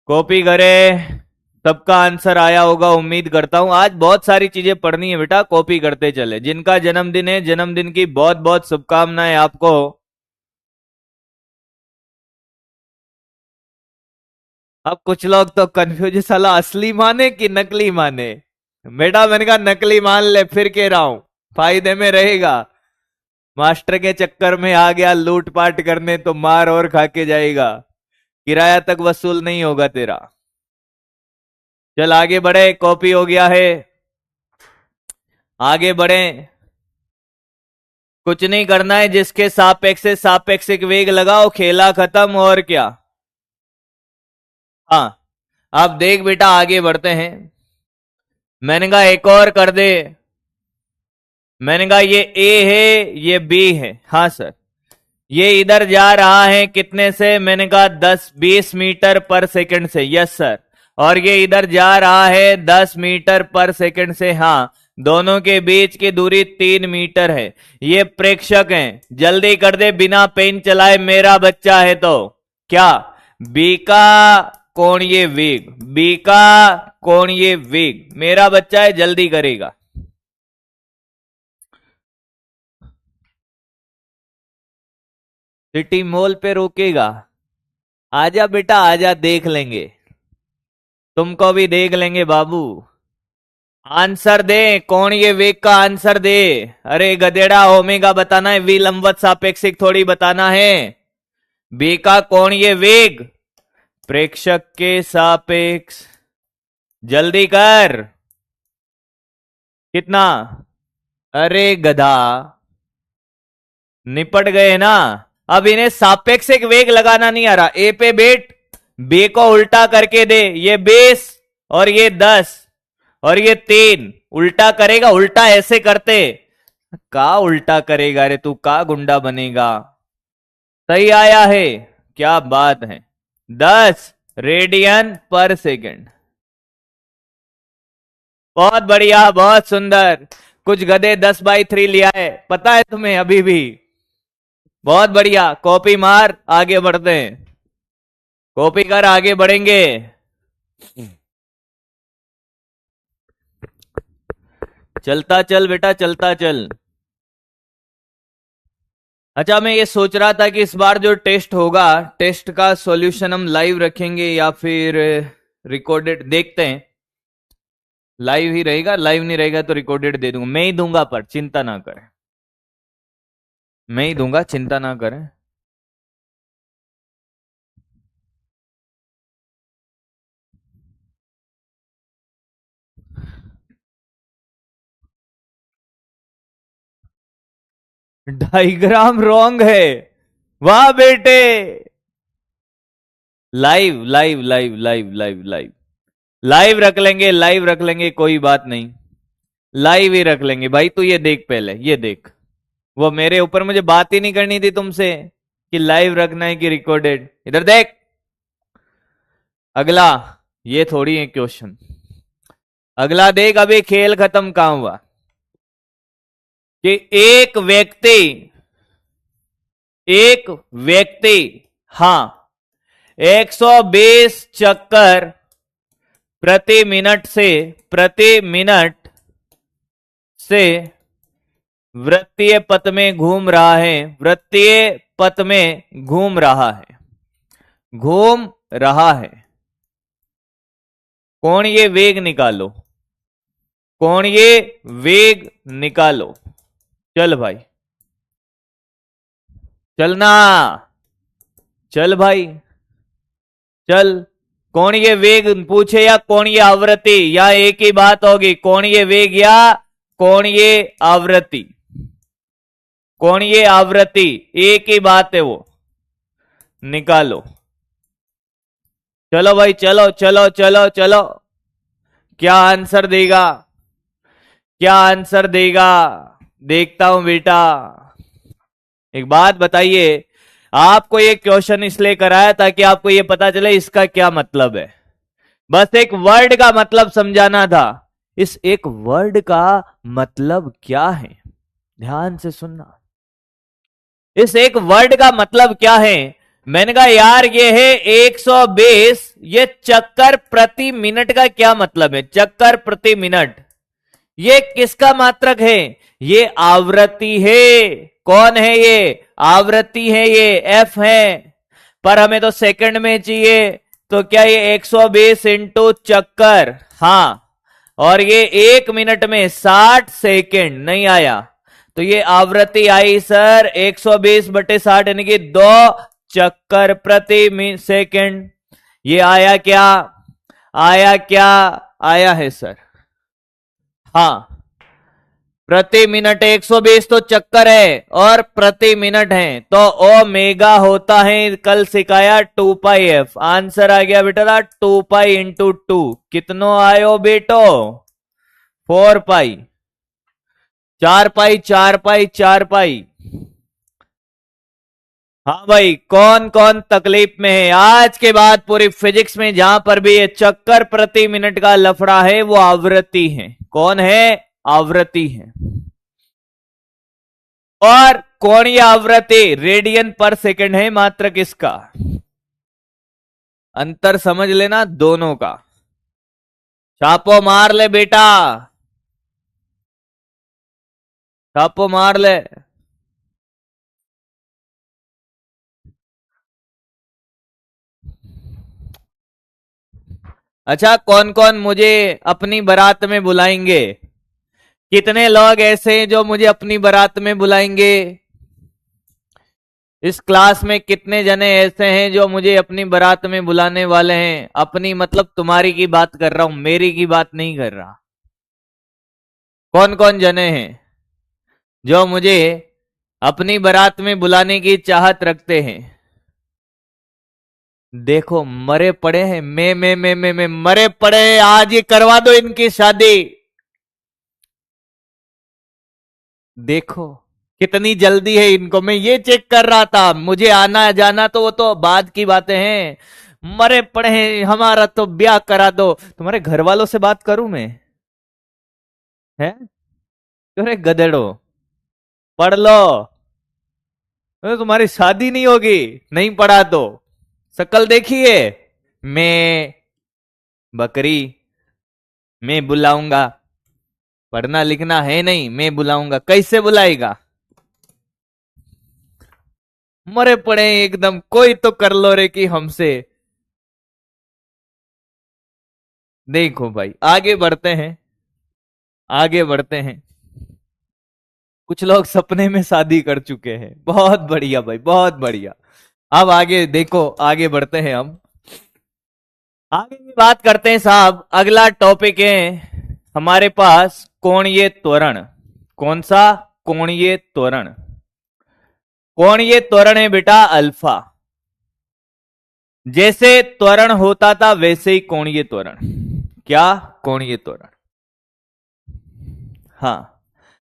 A: कॉपी करे। सबका आंसर आया होगा उम्मीद करता हूं। आज बहुत सारी चीजें पढ़नी है बेटा, कॉपी करते चले। जिनका जन्मदिन है, जन्मदिन की बहुत बहुत शुभकामनाएं आपको। अब कुछ लोग तो कंफ्यूज, साला असली माने कि नकली माने। बेटा मैंने कहा नकली मान ले, फिर कह रहा हूं फायदे में रहेगा। मास्टर के चक्कर में आ गया लूटपाट करने तो मार और खा के जाएगा, किराया तक वसूल नहीं होगा तेरा। चल आगे बढ़े, कॉपी हो गया है, आगे बढ़े। कुछ नहीं करना है, जिसके सापेक्ष से सापेक्षिक वेग लगाओ, खेला खत्म। और क्या? हाँ, अब देख बेटा आगे बढ़ते हैं। मैंने कहा एक और कर दे। मैंने कहा ये ए है, ये बी है। हाँ सर। ये इधर जा रहा है कितने से? मैंने कहा 10-20 मीटर पर सेकंड से। Yes sir. और ये इधर जा रहा है 10 मीटर पर सेकंड से। हाँ, दोनों के बीच की दूरी 3 मीटर है। ये प्रेक्षक हैं, जल्दी कर दे बिना पेन चलाए, मेरा बच्चा है तो। क्या? बी का कोणीय वेग, बी का कोणीय वेग मेरा बच्चा है, जल्दी करेगा। सिटी मॉल पे रोकेगा? आजा बेटा आजा, देख लेंगे, तुमको भी देख लेंगे बाबू। आंसर दे, कोणीय वेग का आंसर दे। अरे गधेड़ा, ओमेगा बताना है, वी लंबवत सापेक्षिक थोड़ी बताना है। बी का कोणीय वेग प्रेक्षक के सापेक्ष, जल्दी कर। कितना? अरे गधा, निपट गए ना। अब इन्हें सापेक्षिक वेग लगाना नहीं आ रहा। ए पे बैठ, बी को उल्टा करके दे। ये 20 और ये 10 और ये 3 उल्टा करेगा। उल्टा ऐसे करते का उल्टा करेगा रे तू, का गुंडा बनेगा। सही आया है, क्या बात है। 10 रेडियन पर सेकेंड। बहुत बढ़िया, बहुत सुंदर। कुछ गधे 10/3 लिया है, पता है तुम्हें अभी भी। बहुत बढ़िया, कॉपी मार, आगे बढ़ते हैं। कॉपी कर, आगे बढ़ेंगे। चलता चल बेटा, चलता चल। अच्छा, मैं ये सोच रहा था कि इस बार जो टेस्ट होगा, टेस्ट का सॉल्यूशन हम लाइव रखेंगे या फिर रिकॉर्डेड, देखते हैं। लाइव ही रहेगा, लाइव नहीं रहेगा तो रिकॉर्डेड दे दूंगा। मैं ही दूंगा, पर चिंता ना करें, मैं ही दूंगा, चिंता ना करें। डायग्राम रॉन्ग है। वाह बेटे, live live live live live live live रख लेंगे, लाइव रख लेंगे, कोई बात नहीं, लाइव ही रख लेंगे भाई। तू ये देख, पहले ये देख। वो मेरे ऊपर मुझे बात ही नहीं करनी थी तुमसे कि लाइव रखना है कि रिकॉर्डेड। इधर देख, अगला। ये थोड़ी है क्वेश्चन, अगला देख। अभी खेल खत्म कहां हुआ कि एक व्यक्ति हाँ 120 चक्कर प्रति मिनट से वृत्तीय पथ में घूम रहा है, वृत्तीय पथ में घूम रहा है, घूम रहा है। कोणीय वेग निकालो, कोणीय वेग निकालो। चल भाई, चलना, चल भाई चल। कोणीय वेग पूछे या कोणीय आवृत्ति, या एक ही बात होगी, कोणीय वेग या कोणीय आवृत्ति। कोणीय आवृत्ति एक ही बात है, वो निकालो। चलो भाई, चलो चलो चलो चलो। क्या आंसर देगा, क्या आंसर देगा, देखता हूं बेटा। एक बात बताइए, आपको ये क्वेश्चन इसलिए कराया ताकि आपको ये पता चले इसका क्या मतलब है। बस एक वर्ड का मतलब समझाना था। इस एक वर्ड का मतलब क्या है, ध्यान से सुनना। इस एक वर्ड का मतलब क्या है? मैंने कहा यार ये है 120, ये चक्कर प्रति मिनट का क्या मतलब है? चक्कर प्रति मिनट, ये किसका मात्रक है? ये आवृत्ति है। कौन है ये? आवृत्ति है, ये एफ है। पर हमें तो सेकंड में चाहिए, तो क्या ये 120 इंटू चक्कर, हाँ, और ये 1 मिनट में 60 सेकंड नहीं आया, तो ये आवृत्ति आई सर 120/60 यानी कि 2 चक्कर प्रति सेकंड। ये आया क्या? आया क्या? आया है सर, हाँ। प्रति मिनट 120 तो चक्कर है और प्रति मिनट है, तो ओमेगा होता है, कल सिखाया 2πf। आंसर आ गया बेटा 2π × 2। कितनो आयो बेटो? 4 पाई, 4 पाई, 4 पाई, 4 पाई। हाँ भाई, कौन कौन तकलीफ में है? आज के बाद पूरी फिजिक्स में जहां पर भी ये चक्कर प्रति मिनट का लफड़ा है वो आवृत्ति है। कौन है? आवृत्ति है। और कोणीय आवृत्ति रेडियन पर सेकंड है मात्र किसका? अंतर समझ लेना दोनों का। छापो मार ले बेटा, छापो मार ले। अच्छा, कौन कौन मुझे अपनी बारात में बुलाएंगे? कितने लोग ऐसे हैं जो मुझे अपनी बारात में बुलाएंगे? इस क्लास में कितने जने ऐसे हैं जो मुझे अपनी बारात में बुलाने वाले हैं? अपनी मतलब तुम्हारी की बात कर रहा हूं, मेरी की बात नहीं कर रहा। कौन कौन जने हैं जो मुझे अपनी बारात में बुलाने की चाहत रखते हैं? देखो मरे पड़े हैं, मैं मरे पड़े हैं। आज ही करवा दो इनकी शादी। देखो कितनी जल्दी है इनको, मैं ये चेक कर रहा था। मुझे आना जाना तो वो तो बाद की बातें हैं। मरे पड़े हैं, हमारा तो ब्याह करा दो। तुम्हारे घर वालों से बात करूं मैं? है? अरे गधेड़ो, पढ़ लो। अरे तुम्हारी शादी नहीं होगी नहीं पढ़ा तो। शक्ल देखिए, मैं बकरी, मैं बुलाऊंगा। पढ़ना लिखना है नहीं, मैं बुलाऊंगा। कैसे बुलाएगा? मरे पड़े एकदम। कोई तो कर लो रे कि हमसे। देखो भाई, आगे बढ़ते हैं, आगे बढ़ते हैं। कुछ लोग सपने में शादी कर चुके हैं। बहुत बढ़िया भाई, बहुत बढ़िया। अब आगे देखो, आगे बढ़ते हैं हम। आगे की बात करते हैं साहब। अगला टॉपिक है हमारे पास कोणीय त्वरण। कौन सा? कोणीय त्वरण। कोणीय त्वरण है बेटा अल्फा। जैसे त्वरण होता था वैसे ही कोणीय त्वरण। क्या? कोणीय त्वरण। हाँ,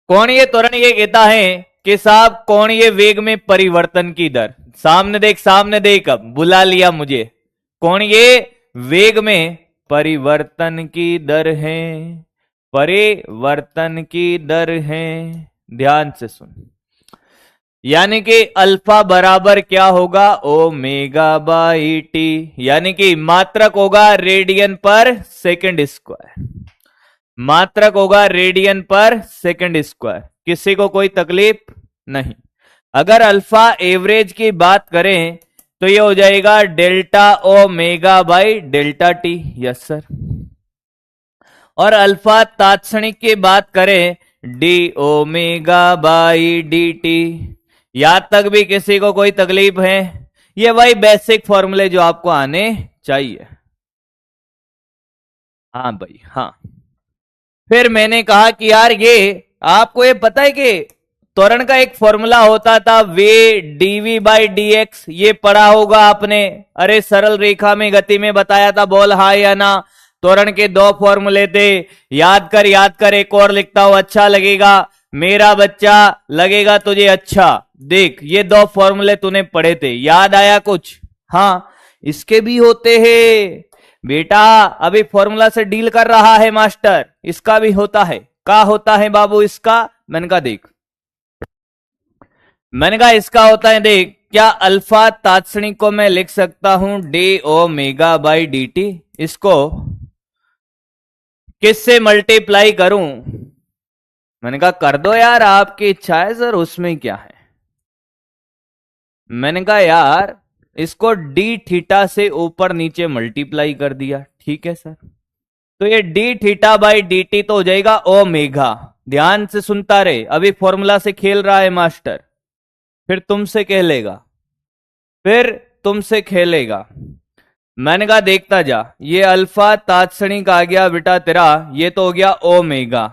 A: कोणीय त्वरण ये कहता है कि साहब कोणीय वेग में परिवर्तन की दर। सामने देख, सामने देख, अब बुला लिया मुझे। कोणीय वेग में परिवर्तन की दर है, परिवर्तन की दर है। ध्यान से सुन। यानी कि अल्फा बराबर क्या होगा? Omega by T. यानी कि मात्रक होगा रेडियन पर सेकंड स्क्वायर। मात्रक होगा रेडियन पर सेकंड स्क्वायर। किसी को कोई तकलीफ नहीं। अगर अल्फा एवरेज की बात करें तो ये हो जाएगा delta omega by delta T. Yes sir. और अल्फा तात्क्षणिक की बात करें D omega by D T. यहां तक भी किसी को कोई तकलीफ है? ये वही बेसिक फॉर्मूले जो आपको आने चाहिए। हाँ भाई, हाँ। फिर मैंने कहा कि यार ये आपको ये पता है कि त्वरण का एक फॉर्मूला होता था वे डीवी बाई डी एक्स। ये पढ़ा होगा आपने। अरे सरल रेखा में गति में बताया था, बोल हाँ या ना। त्वरण के दो फॉर्मूले थे। याद कर, याद कर। एक और लिखता हूं, अच्छा लगेगा मेरा बच्चा, लगेगा तुझे अच्छा। देख ये दो फॉर्मूले तूने पढ़े थे, याद आया कुछ? हाँ, इसके भी होते हैं बेटा। अभी फॉर्मूला से डील कर रहा है मास्टर। इसका भी होता है। का होता है बाबू इसका? मैंने कहा देख, मैंने कहा इसका होता है देख। क्या अल्फा तात्क्षणिक को मैं लिख सकता हूं D omega by D T. इसको किससे मल्टीप्लाई करूं? मैंने कहा कर दो यार, आपकी इच्छा है सर, उसमें क्या है। मैंने कहा यार इसको डी थीटा से ऊपर नीचे मल्टीप्लाई कर दिया। ठीक है सर। तो ये D theta by D T तो हो जाएगा ओमेगा। ध्यान से सुनता रहे, अभी फॉर्मूला से खेल रहा है मास्टर। फिर तुमसे खेलेगा, फिर तुमसे खेलेगा। मैंने कहा देखता जा, ये अल्फा तात्क्षणिक आ गया बेटा तेरा, ये तो हो गया ओमेगा।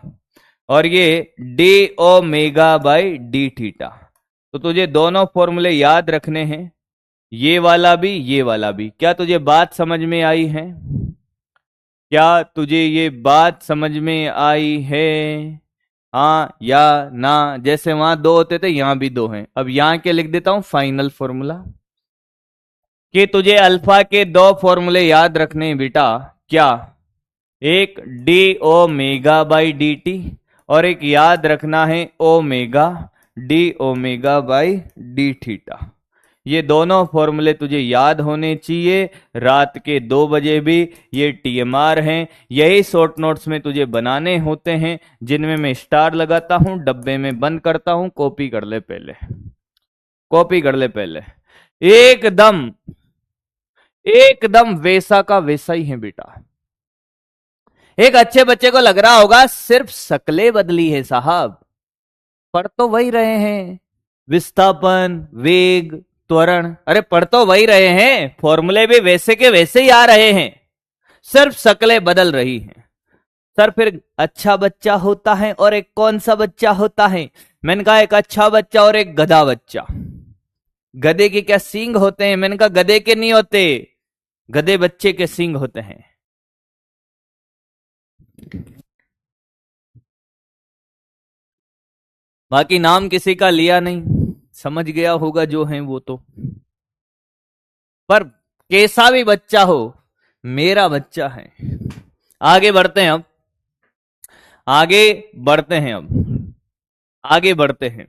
A: और ये D omega by D theta. तो तुझे दोनों फॉर्मूले याद रखने हैं, ये वाला भी ये वाला भी। क्या तुझे बात समझ में आई है? क्या तुझे ये बात समझ में आई है? हाँ या ना। जैसे वहां दो होते थे यहां भी दो हैं। अब यहां के लिख देता हूं फाइनल फॉर्मूला कि तुझे अल्फा के दो फॉर्मूले याद रखने हैं बेटा। क्या? एक D omega by D T और एक याद रखना है omega D omega by D theta. ये दोनों फॉर्मूले तुझे याद होने चाहिए। रात के 2 बजे भी ये टीएमआर हैं। यही शॉर्ट नोट्स में तुझे बनाने होते हैं जिनमें मैं स्टार लगाता हूं, डब्बे में बंद करता हूं। कॉपी कर ले पहले, कॉपी कर ले पहले। एकदम एकदम वैसा का वैसा ही है बेटा। एक अच्छे बच्चे को लग रहा होगा सिर्फ शक्लें बदली है साहब, पढ़ तो वही रहे हैं। विस्थापन, वेग, त्वरण, अरे पढ़ तो वही रहे हैं। फॉर्मूले भी वैसे के वैसे ही आ रहे हैं, सिर्फ शक्लें बदल रही हैं। सर फिर अच्छा बच्चा होता है और एक कौन सा बच्चा होता है? मैंने कहा एक अच्छा बच्चा और एक गधा बच्चा। गधे के क्या सींग होते हैं? मैंने कहा गधे के नहीं होते, गधे बच्चे के सींग होते हैं। बाकी नाम किसी का लिया नहीं, समझ गया होगा जो है वो तो। पर कैसा भी बच्चा हो मेरा बच्चा है। आगे बढ़ते हैं अब, आगे बढ़ते हैं अब, आगे बढ़ते हैं।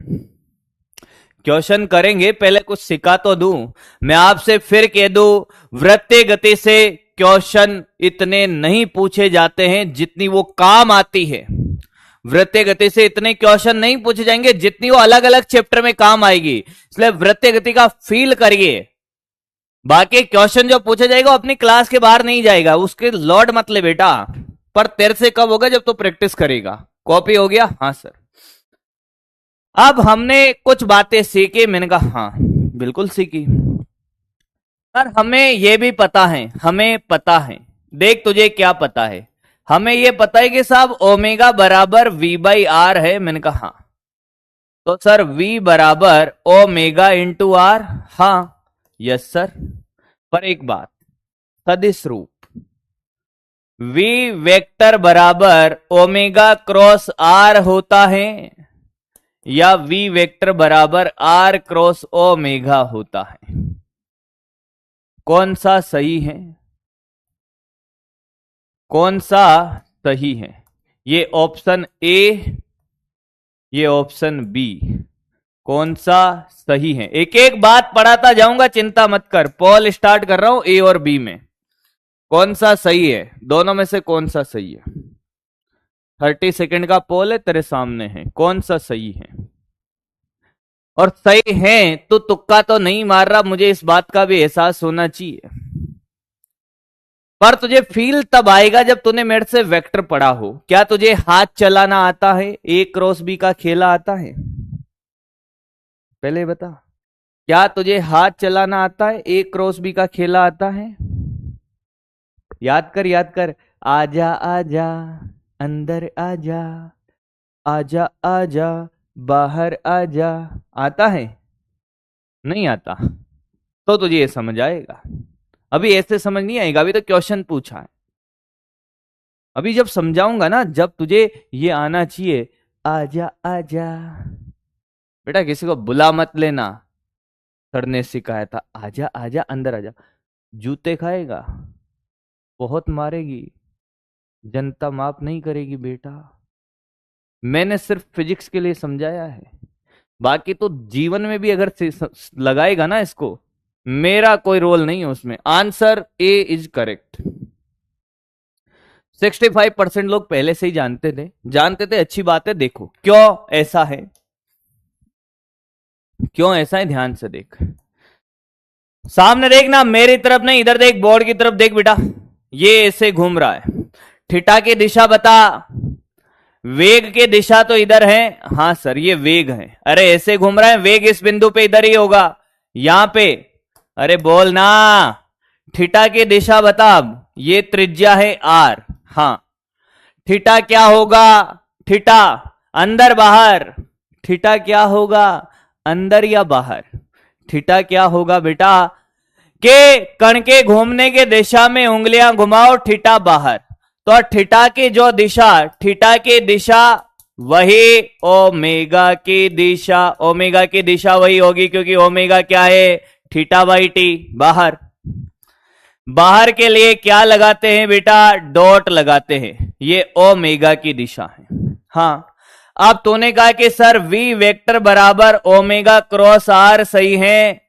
A: क्वेश्चन करेंगे, पहले कुछ सिखा तो दूं। मैं आपसे फिर कह दूं, वृत्तीय गति से क्वेश्चन इतने नहीं पूछे जाते हैं जितनी वो काम आती है। वृत्तीय गति से इतने क्वेश्चन नहीं पूछे जाएंगे जितनी वो अलग अलग चैप्टर में काम आएगी। इसलिए वृत्तीय गति का फील करिए। बाकी क्वेश्चन जो पूछा जाएगा अपनी क्लास के बाहर नहीं जाएगा, उसके लॉर्ड मत ले बेटा। पर तेरे से कब होगा? जब तू प्रैक्टिस करेगा। कॉपी हो गया? हाँ सर। अब हमने कुछ बातें सीखी। मैंने कहा हाँ बिल्कुल सीखी सर। हमें यह भी पता है, हमें पता है। देख तुझे क्या पता है? हमें यह पता है कि साहब ओमेगा बराबर वी बाई आर है। मैंने कहा हाँ। तो सर v बराबर ओमेगा इंटू आर। हाँ यस सर। पर एक बात, सदिश रूप v वेक्टर बराबर ओमेगा क्रॉस आर होता है या v वेक्टर बराबर r क्रॉस ओमेगा होता है? कौन सा सही है? कौन सा सही है? ये ऑप्शन ए, ये ऑप्शन बी, कौन सा सही है? एक एक बात पढ़ाता जाऊंगा, चिंता मत कर। पोल स्टार्ट कर रहा हूं ए और बी में। कौन सा सही है? दोनों में से कौन सा सही है? 30 सेकंड का पोल है, तेरे सामने है। कौन सा सही है? और सही है तो तुक्का तो नहीं मार रहा, मुझे इस बात का भी एहसास होना चाहिए। पर तुझे फील तब आएगा जब तूने मेरे से वेक्टर पढ़ा हो। क्या तुझे हाथ चलाना आता है? ए क्रॉस बी का खेला आता है? पहले बता, क्या तुझे हाथ चलाना आता है? ए क्रॉस बी का खेला आता है? याद कर, याद कर। आजा आजा अंदर आजा, आजा आजा बाहर आजा। आता है? नहीं आता? तो तुझे ये समझ आएगा। अभी ऐसे समझ नहीं आएगा, अभी तो क्वेश्चन पूछा है। अभी जब समझाऊंगा ना, जब तुझे ये आना चाहिए, आजा आजा। बेटा किसी को बुला मत लेना, सर ने सिखाया था। आजा आजा अंदर आजा। जूते खाएगा, बहुत मारेगी, जनता माफ नहीं करेगी बेटा। मैंने सिर्फ फिजिक्स के लिए समझाया है, बाकी तो जीवन में भी अगर लगाएगा ना इसको, मेरा कोई रोल नहीं है उसमें। Answer A is correct. 65% लोग पहले से ही जानते थे। अच्छी बात है। देखो क्यों ऐसा है, क्यों ऐसा है, ध्यान से देख। सामने देखना, मेरी तरफ नहीं, इधर देख, बोर्ड की तरफ देख बेटा। ये ऐसे घूम रहा है। थीटा की दिशा बता। वेग की दिशा तो इधर है। हाँ सर ये वेग है। अरे ऐसे घूम रहा है, वेग इस बिंदु पे इधर ही होगा, यहां पे। अरे बोल ना। थीटा की दिशा बता। ये त्रिज्या है आर। हाँ थीटा क्या होगा? थीटा अंदर बाहर। थीटा क्या होगा? अंदर या बाहर? थीटा क्या होगा बेटा? के कण के घूमने के दिशा में उंगलियां घुमाओ, थीटा बाहर। तो थीटा की जो दिशा, थीटा की दिशा वही ओमेगा की दिशा, ओमेगा की दिशा वही होगी, क्योंकि ओमेगा क्या है, थीटा बाई टी। बाहर, बाहर के लिए क्या लगाते हैं बेटा, डॉट लगाते हैं, ये ओमेगा की दिशा है। हाँ, अब तूने कहा कि सर वी वेक्टर बराबर ओमेगा क्रॉस आर सही है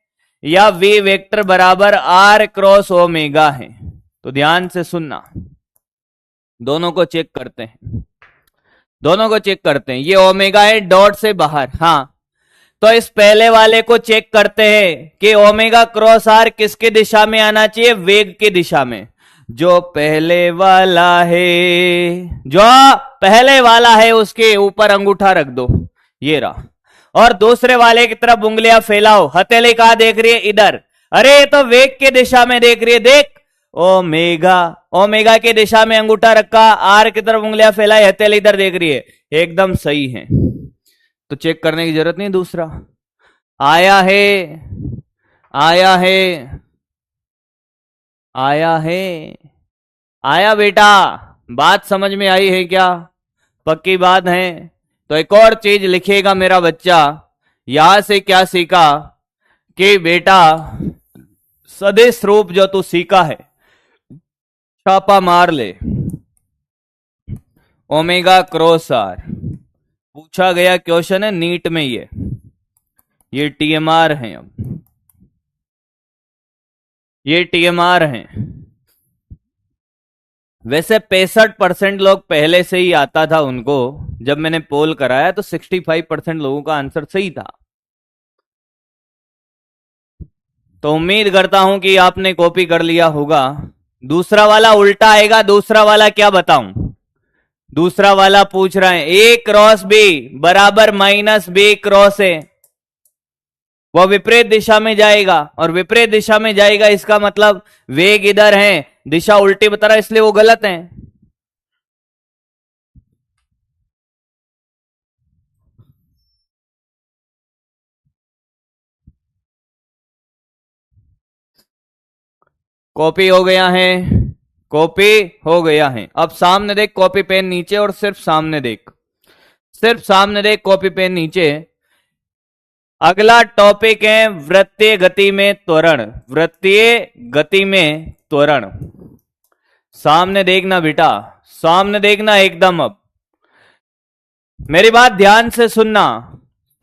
A: या वी वेक्टर बराबर आर क्रॉस ओमेगा है, तो ध्यान से सुनना, दोनों को चेक करते हैं, दोनों को चेक करते हैं। ये ओमेगा है डॉट से बाहर, हाँ, तो इस पहले वाले को चेक करते हैं कि ओमेगा क्रॉस आर किसकी दिशा में आना चाहिए, वेग की दिशा में। जो पहले वाला है, जो पहले वाला है उसके ऊपर अंगूठा रख दो, ये रहा, और दूसरे वाले की तरफ उंगलियां फैलाओ। हथेली कहां देख रही है, इधर। अरे ये तो वेग की दिशा में देख रही है, देख ओमेगा, ओमेगा की दिशा में अंगूठा रखा, आर की तरफ उंगलियां फैलाई, हथेली इधर देख रही है, एकदम सही है, तो चेक करने की जरूरत नहीं। दूसरा आया है, आया है, आया है, आया बेटा, बात समझ में आई है क्या, पक्की बात है। तो एक और चीज लिखेगा मेरा बच्चा, यहां से क्या सीखा कि बेटा सदिश रूप जो तू सीखा है, छापा मार ले, ओमेगा क्रॉस आर पूछा गया क्वेश्चन है नीट में, ये टीएमआर है, अब ये टीएमआर है। वैसे 65% लोग पहले से ही आता था उनको, जब मैंने पोल कराया तो 65% लोगों का आंसर सही था। तो उम्मीद करता हूं कि आपने कॉपी कर लिया होगा। दूसरा वाला उल्टा आएगा, दूसरा वाला क्या बताऊं, दूसरा वाला पूछ रहा है ए क्रॉस बी बराबर माइनस बी क्रॉस ए, वो विपरीत दिशा में जाएगा, और विपरीत दिशा में जाएगा इसका मतलब वेग इधर है, दिशा उल्टी बता रहा है, इसलिए वो गलत है। कॉपी हो गया है, कॉपी हो गया है। अब सामने देख, कॉपी पेन नीचे, और सिर्फ सामने देख, सिर्फ सामने देख, कॉपी पेन नीचे। अगला टॉपिक है वृत्तीय गति में त्वरण, वृत्तीय गति में त्वरण। सामने देखना बेटा, सामने देखना एकदम। अब मेरी बात ध्यान से सुनना,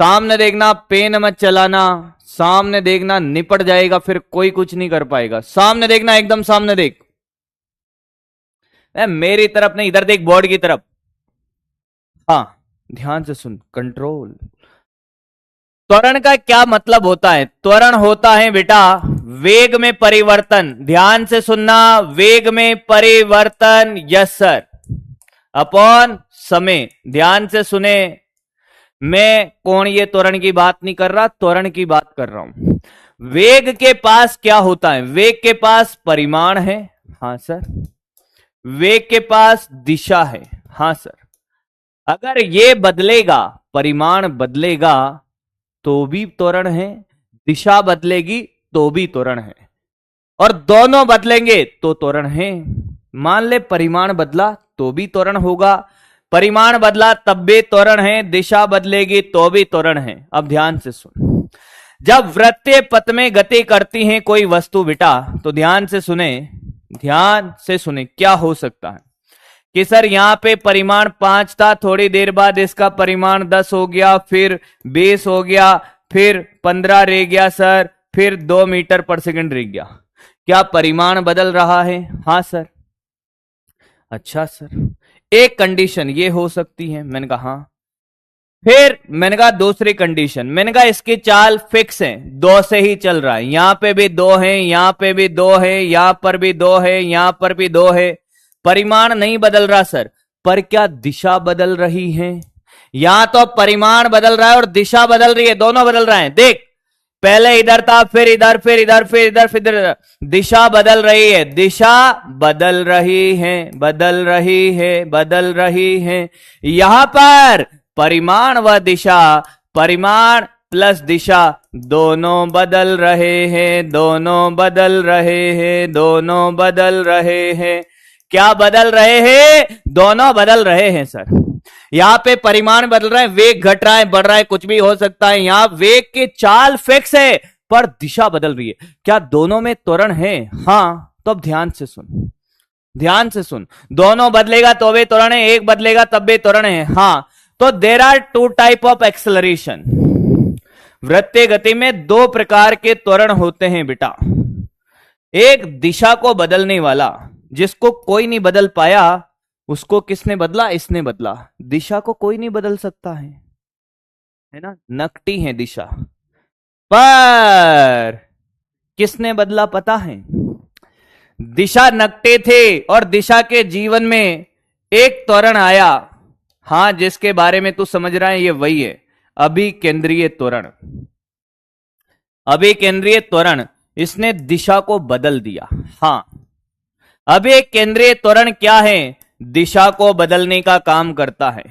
A: सामने देखना, पेन मत चलाना, सामने देखना, निपट जाएगा फिर कोई कुछ नहीं कर पाएगा। सामने देखना, एकदम सामने देख, मेरी तरफ नहीं, इधर देख, बोर्ड की तरफ। हाँ, ध्यान से सुन, कंट्रोल। त्वरण का क्या मतलब होता है, त्वरण होता है बेटा वेग में परिवर्तन, ध्यान से सुनना, वेग में परिवर्तन, यस सर, अपॉन समय। ध्यान से सुने, मैं कोणीय त्वरण की बात नहीं कर रहा, त्वरण की बात कर रहा हूं। वेग के पास क्या होता है, वेग के पास परिमाण है, हाँ सर, वेग के पास दिशा है, हाँ सर। अगर ये बदलेगा, परिमाण बदलेगा तो भी त्वरण है, दिशा बदलेगी तो भी त्वरण है, और दोनों बदलेंगे तो त्वरण है। मान ले परिमाण बदला तो भी त्वरण होगा, परिमाण बदला तब भी त्वरण है, दिशा बदलेगी तो भी त्वरण है। अब ध्यान से सुन, जब वृत्तीय पथ में गति करती है कोई वस्तु बेटा, तो ध्यान से सुने, ध्यान से सुने, क्या हो सकता है कि सर यहां पे परिमाण 5 था, थोड़ी देर बाद इसका परिमाण 10 हो गया, फिर 20 हो गया, फिर 15 रह गया सर, फिर 2 मीटर पर सेकंड रह गया। क्या परिमाण बदल रहा है, हाँ सर। अच्छा सर, एक कंडीशन ये हो सकती है, मैंने कहा हाँ। फिर मैंने कहा दूसरी कंडीशन, मैंने कहा इसकी चाल फिक्स है, 2 से ही चल रहा है, यहां पे भी 2 है, यहां पे भी 2 है, यहां पर भी 2 है, यहां पर भी 2 है, परिमाण नहीं बदल रहा सर, पर क्या दिशा बदल रही है, यहां तो परिमाण बदल रहा है और दिशा बदल रही है, दोनों बदल रहे हैं। देख, पहले इधर था, फिर इधर, फिर इधर, फिर इधर, फिर इधर, दिशा बदल रही है, दिशा बदल रही है, बदल रही है, बदल रही है। यहां पर परिमाण व दिशा, परिमाण प्लस दिशा दोनों बदल रहे हैं, दोनों बदल रहे हैं, दोनों बदल रहे हैं। क्या बदल रहे हैं? दोनों बदल रहे हैं सर। यहां पे परिमाण बदल रहा है, वेग घट रहा है, बढ़ रहा है, कुछ भी हो सकता है। यहां वेग की चाल फिक्स है पर दिशा बदल रही है। क्या दोनों में त्वरण है? हाँ। तो अब ध्यान से सुन, ध्यान से सुन। दोनों बदलेगा तो भी त्वरण है, एक बदलेगा तब भी त्वरण है। हाँ, तो there are two type of acceleration. वृत्तीय गति में दो प्रकार के त्वरण होते हैं बेटा। एक दिशा को बदलने वाला, जिसको कोई नहीं बदल पाया, उसको किसने बदला? इसने बदला। दिशा को कोई नहीं बदल सकता है ना, नकटी है दिशा। पर किसने बदला पता है? दिशा नकटे थे और दिशा के जीवन में एक त्वरण आया। हां, जिसके बारे में तू समझ रहा है ये वही है, अभिकेंद्रीय त्वरण। अभिकेंद्रीय त्वरण, इसने दिशा को बदल दिया। हां, अभिकेंद्रीय त्वरण क्या है? दिशा को बदलने का काम करता है।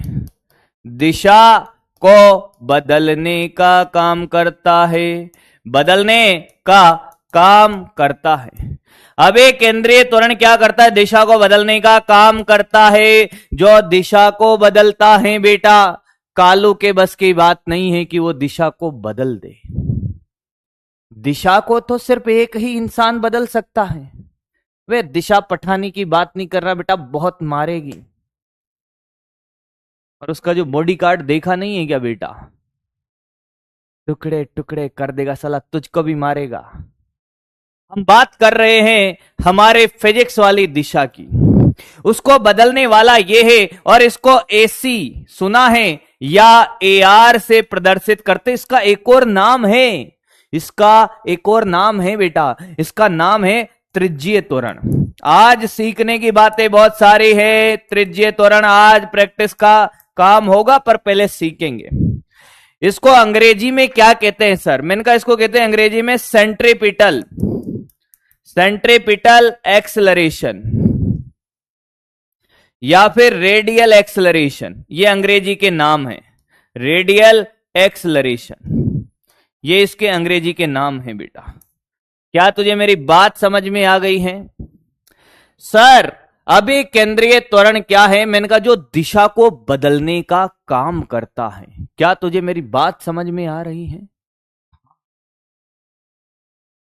A: दिशा को बदलने का काम करता है, बदलने का काम करता है। अभिकेंद्रीय त्वरण क्या करता है? दिशा को बदलने का काम करता है। जो दिशा को बदलता है बेटा, कालू के बस की बात नहीं है कि वो दिशा को बदल दे। दिशा को तो सिर्फ एक ही इंसान बदल सकता है। वे दिशा पठानी की बात नहीं कर रहा बेटा, बहुत मारेगी। और उसका जो बॉडी कार्ड देखा नहीं है क्या बेटा? टुकड़े टुकड़े कर देगा साला, तुझको भी मारेगा। हम बात कर रहे हैं हमारे फिजिक्स वाली दिशा की। उसको बदलने वाला ये है, और इसको एसी सुना है या एआर से प्रदर्शित करते। इसका एक और नाम है, इसका एक और नाम है बेटा, इसका नाम है त्रिज्यीय त्वरण। आज सीखने की बातें बहुत सारी है। त्रिज्यीय त्वरण आज प्रैक्टिस का काम होगा, पर पहले सीखेंगे। इसको अंग्रेजी में क्या कहते हैं सर? मैंने कहा इसको कहते हैं अंग्रेजी में सेंट्रीपिटल, सेंट्रीपिटल एक्सेलरेशन या फिर रेडियल एक्सेलरेशन। ये अंग्रेजी के नाम है, रेडियल एक्सेलरेशन, ये इसके अंग्रेजी के नाम है बेटा। क्या तुझे मेरी बात समझ में आ गई है? सर, अभिकेंद्रीय त्वरण क्या है? मैंने कहा जो दिशा को बदलने का काम करता है। क्या तुझे मेरी बात समझ में आ रही है?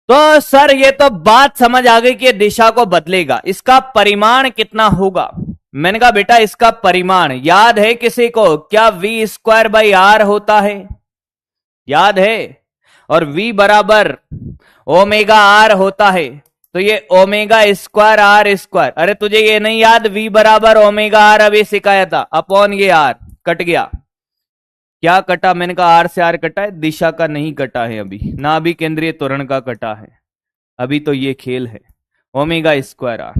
A: तो सर ये तो बात समझ आ गई कि दिशा को बदलेगा। इसका परिमाण कितना होगा? मैंने कहा बेटा इसका परिमाण याद है किसी को? क्या वी स्क्वायर बाई आर होता है, याद है? और v बराबर ओमेगा आर होता है। तो ये ओमेगा स्क्वायर आर स्क्वायर। अरे तुझे ये नहीं याद? v बराबर ओमेगा आर अभी सिखाया था, अपॉन ये आर कट गया। क्या कटा? मैंने कहा आर से आर कटा है, दिशा का नहीं कटा है अभी, ना अभी केंद्रीय त्वरण का कटा है। अभी तो ये खेल है, ओमेगा स्क्वायर आर।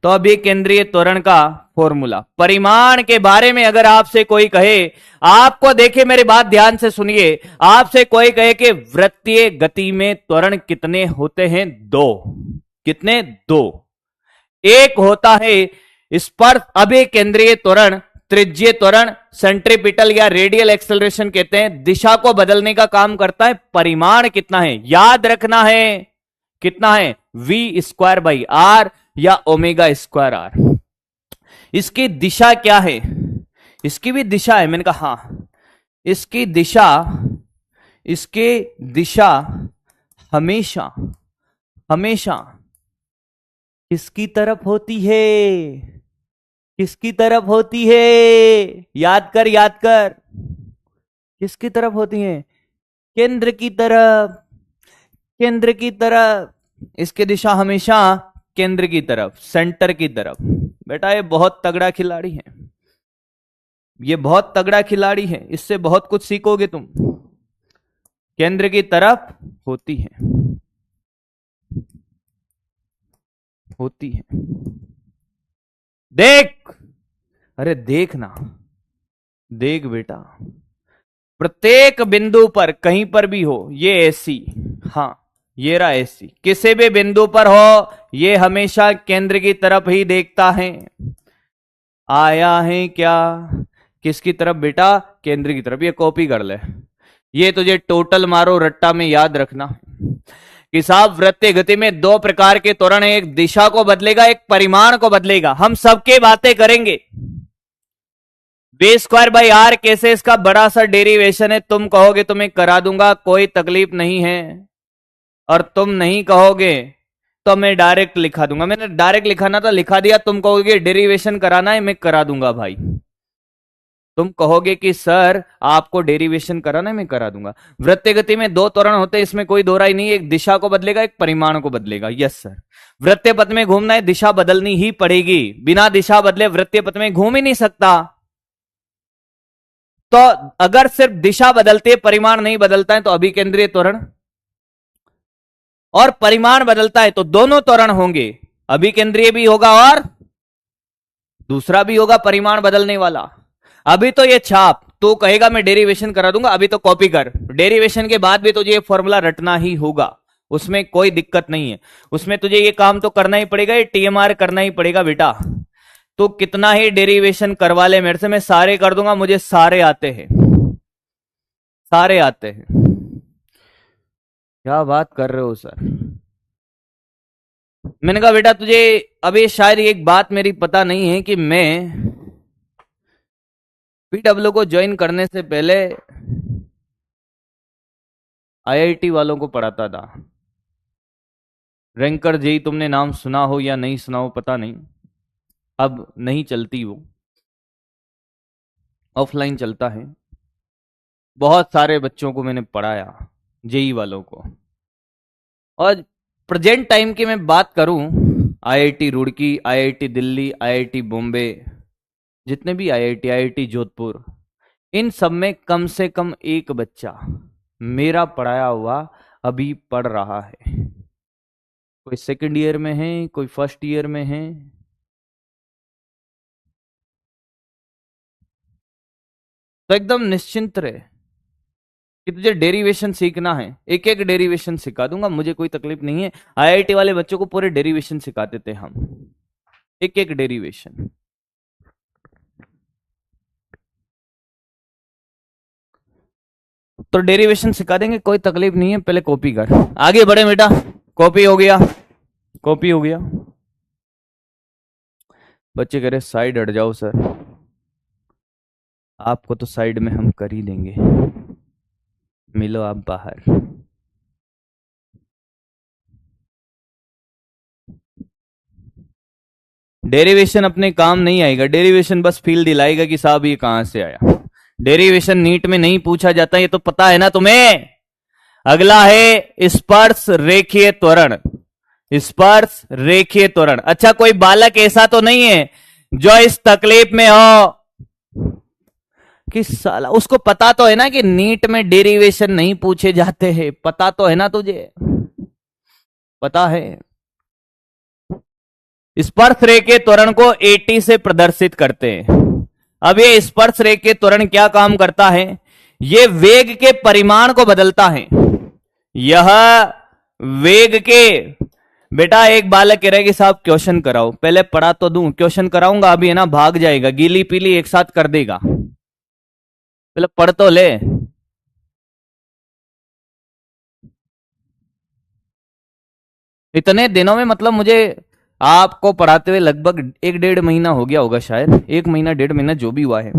A: तो अब ये केंद्रीय त्वरण का फॉर्मूला, परिमाण के बारे में अगर आपसे कोई कहे, आपको देखिए मेरी बात ध्यान से सुनिए, आपसे कोई कहे कि वृत्तीय गति में त्वरण कितने होते हैं? दो। कितने? दो। एक होता है स्पर्श अभिकेंद्रीय त्वरण, त्रिज्यीय त्वरण, सेंट्रीपिटल या रेडियल एक्सेलरेशन कहते हैं। दिशा को बदलने का काम करता है। परिमाण कितना है याद रखना है, कितना है? वी स्क्वायर बाई आर या ओमेगा स्क्वायर आर। इसकी दिशा क्या है? इसकी भी दिशा है। मैंने कहा हां, इसकी दिशा हमेशा हमेशा किसकी तरफ होती है? किसकी तरफ होती है? याद कर, याद कर। किसकी तरफ होती है? केंद्र की तरफ, केंद्र की तरफ। इसकी दिशा हमेशा केंद्र की तरफ, सेंटर की तरफ। बेटा ये बहुत तगड़ा खिलाड़ी है, ये बहुत तगड़ा खिलाड़ी है, इससे बहुत कुछ सीखोगे तुम। केंद्र की तरफ होती है, होती है। देख, अरे देख ना, देख बेटा, प्रत्येक बिंदु पर कहीं पर भी हो ये ऐसी, हां ये रहा ऐसी, किसी भी बिंदु पर हो ये हमेशा केंद्र की तरफ ही देखता है। आया है क्या? किसकी तरफ बेटा? केंद्र की तरफ। ये कॉपी कर ले, ये तुझे टोटल मारो रट्टा में याद रखना। कि साहब वृत्तीय गति में दो प्रकार के त्वरण, एक दिशा को बदलेगा, एक परिमाण को बदलेगा। हम सबके बातें करेंगे। v²/r कैसे इसका बड़ा सा डेरिवेशन है, तुम कहोगे तो मैं करा दूंगा, कोई तकलीफ नहीं है। और तुम नहीं कहोगे तो मैं डायरेक्ट लिखा दूंगा। मैंने डायरेक्ट लिखाना था, लिखा दिया। तुम कहोगे डेरिवेशन कराना है, मैं करा दूंगा भाई। तुम कहोगे कि सर आपको डेरिवेशन कराना है, मैं करा दूंगा। वृत्तीय गति में दो त्वरण होते हैं, इसमें कोई दो राय नहीं। एक दिशा को बदलेगा, एक परिमाण को बदलेगा। यस सर, वृत्तीय पथ में घूमना है, दिशा बदलनी ही पड़ेगी। बिना दिशा बदले वृत्तीय पथ में घूम ही नहीं सकता। तो अगर सिर्फ दिशा बदलती है, परिमाण नहीं बदलता है, तो अभिकेंद्रीय त्वरण, और परिमाण बदलता है तो दोनों त्वरण होंगे। अभिकेंद्रीय भी होगा और दूसरा भी होगा परिमाण बदलने वाला। अभी तो ये छाप, तो कहेगा मैं डेरिवेशन करा दूंगा, अभी तो कॉपी कर। डेरिवेशन के बाद भी तुझे ये फॉर्मूला रटना ही होगा, उसमें कोई दिक्कत नहीं है। उसमें तुझे ये काम तो करना ही पड़ेगा, ये टीएमआर करना ही पड़ेगा बेटा। तो कितना ही डेरिवेशन करवा ले मेरे से, मैं सारे कर दूंगा, मुझे सारे आते हैं, सारे आते हैं। क्या बात कर रहे हो सर? मैंने कहा बेटा तुझे अभी शायद एक बात मेरी पता नहीं है कि मैं पीडब्ल्यू को ज्वाइन करने से पहले आईआईटी वालों को पढ़ाता था। रैंकर जेई तुमने नाम सुना हो या नहीं सुना हो पता नहीं, अब नहीं चलती, वो ऑफलाइन चलता है। बहुत सारे बच्चों को मैंने पढ़ाया, जेई वालों को। और प्रेजेंट टाइम की मैं बात करूं, IIT Roorkee, IIT Delhi, IIT Bombay, जितने भी आईआईटी जोधपुर, इन सब में कम से कम एक बच्चा मेरा पढ़ाया हुआ अभी पढ़ रहा है। कोई सेकंड ईयर में है, कोई फर्स्ट ईयर में है। तो एकदम निश्चिंत रहे कि तुझे डेरिवेशन सीखना है, एक एक डेरिवेशन सिखा दूंगा, मुझे कोई तकलीफ नहीं है। आईआईटी वाले बच्चों को पूरे डेरिवेशन सिखाते थे हम, एक एक डेरिवेशन। तो डेरिवेशन सिखा देंगे, कोई तकलीफ नहीं है। पहले कॉपी कर, आगे बढ़े बेटा। कॉपी हो गया, कॉपी हो गया। बच्चे कह रहे साइड हट जाओ सर। आपको तो साइड में हम कर ही देंगे, मिलो आप बाहर। डेरिवेशन अपने काम नहीं आएगा, डेरिवेशन बस फील दिलाएगा कि साहब ये कहां से आया। डेरिवेशन नीट में नहीं पूछा जाता, ये तो पता है ना तुम्हें। अगला है स्पर्श रेखीय त्वरण। स्पर्श रेखीय त्वरण। अच्छा, कोई बालक ऐसा तो नहीं है जो इस तकलीफ में हो कि साला, उसको पता तो है ना कि नीट में डेरिवेशन नहीं पूछे जाते हैं, पता तो है ना तुझे, पता है। स्पर्श रेखीय त्वरण को 80 से प्रदर्शित करते हैं। अब ये स्पर्श रेखीय त्वरण क्या काम करता है? ये वेग के परिमाण को बदलता है। यह वेग के, बेटा एक बालक कह रहा है कि साहब क्वेश्चन कराओ, पहले पढ़ा तो दूं, क्वेश्चन कराऊंगा अभी है ना, भाग जाएगा, गीली पीली एक साथ कर देगा, पहले पढ़ तो ले। इतने दिनों में मतलब मुझे आपको पढ़ाते हुए लगभग 1-1.5 महीना हो गया होगा, शायद 1 महीना 1.5 महीना जो भी हुआ है।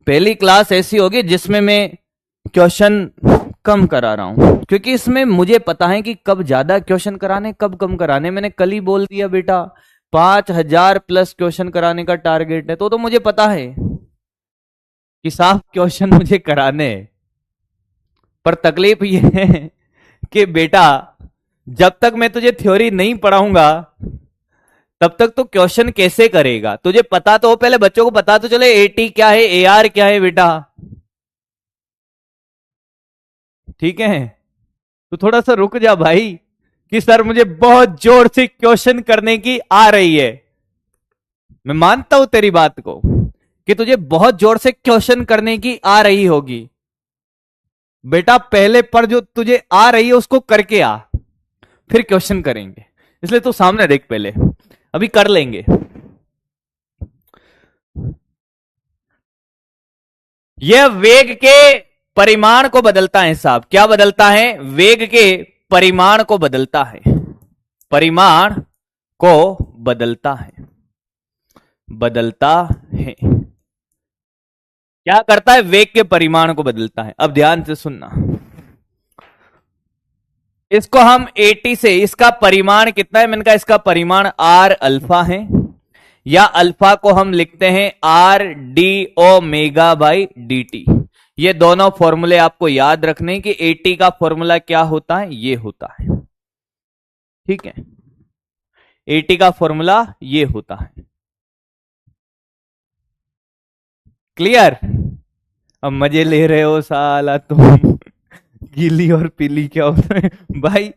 A: पहली क्लास ऐसी होगी जिसमें मैं क्वेश्चन कम करा रहा हूं, क्योंकि इसमें मुझे पता है कि कब ज्यादा क्वेश्चन कराने, कब कम कराने। मैंने कल ही बोल दिया बेटा 5000 प्लस क्वेश्चन कराने का टारगेट है, तो मुझे पता है कि साफ क्वेश्चन मुझे कराने हैं। पर तकलीफ ये है कि बेटा जब तक मैं तुझे थ्योरी नहीं पढ़ाऊंगा तब तक तो क्वेश्चन कैसे करेगा? तुझे पता तो हो, पहले बच्चों को पता तो चले एटी क्या है, एआर क्या है बेटा, ठीक है? तो थोड़ा सा रुक जा भाई कि सर मुझे बहुत जोर से क्वेश्चन करने की आ रही है। मैं मानता हूं तेरी बात को कि तुझे बहुत जोर से क्वेश्चन करने की आ रही होगी। बेटा पहले पर जो तुझे आ रही है उसको करके आ, फिर क्वेश्चन करेंगे। इसलिए तू सामने देख, पहले अभी कर लेंगे। यह वेग के परिमाण को बदलता है साहब। क्या बदलता है? वेग के परिमाण को बदलता है, परिमाण को बदलता है, बदलता है। क्या करता है? वेग के परिमाण को बदलता है। अब ध्यान से सुनना, इसको हम 80 से, इसका परिमाण कितना है? मैंने कहा इसका परिमाण r अल्फा है, या अल्फा को हम लिखते हैं r d omega by D T. ये दोनों फॉर्मूले आपको याद रखने कि 80 का फॉर्मूला क्या होता है? ये होता है, ठीक है। 80 का फॉर्मूला ये होता है। क्लियर? अब मजे ले रहे हो साला तुम। गीली और पीली क्या होता है भाई?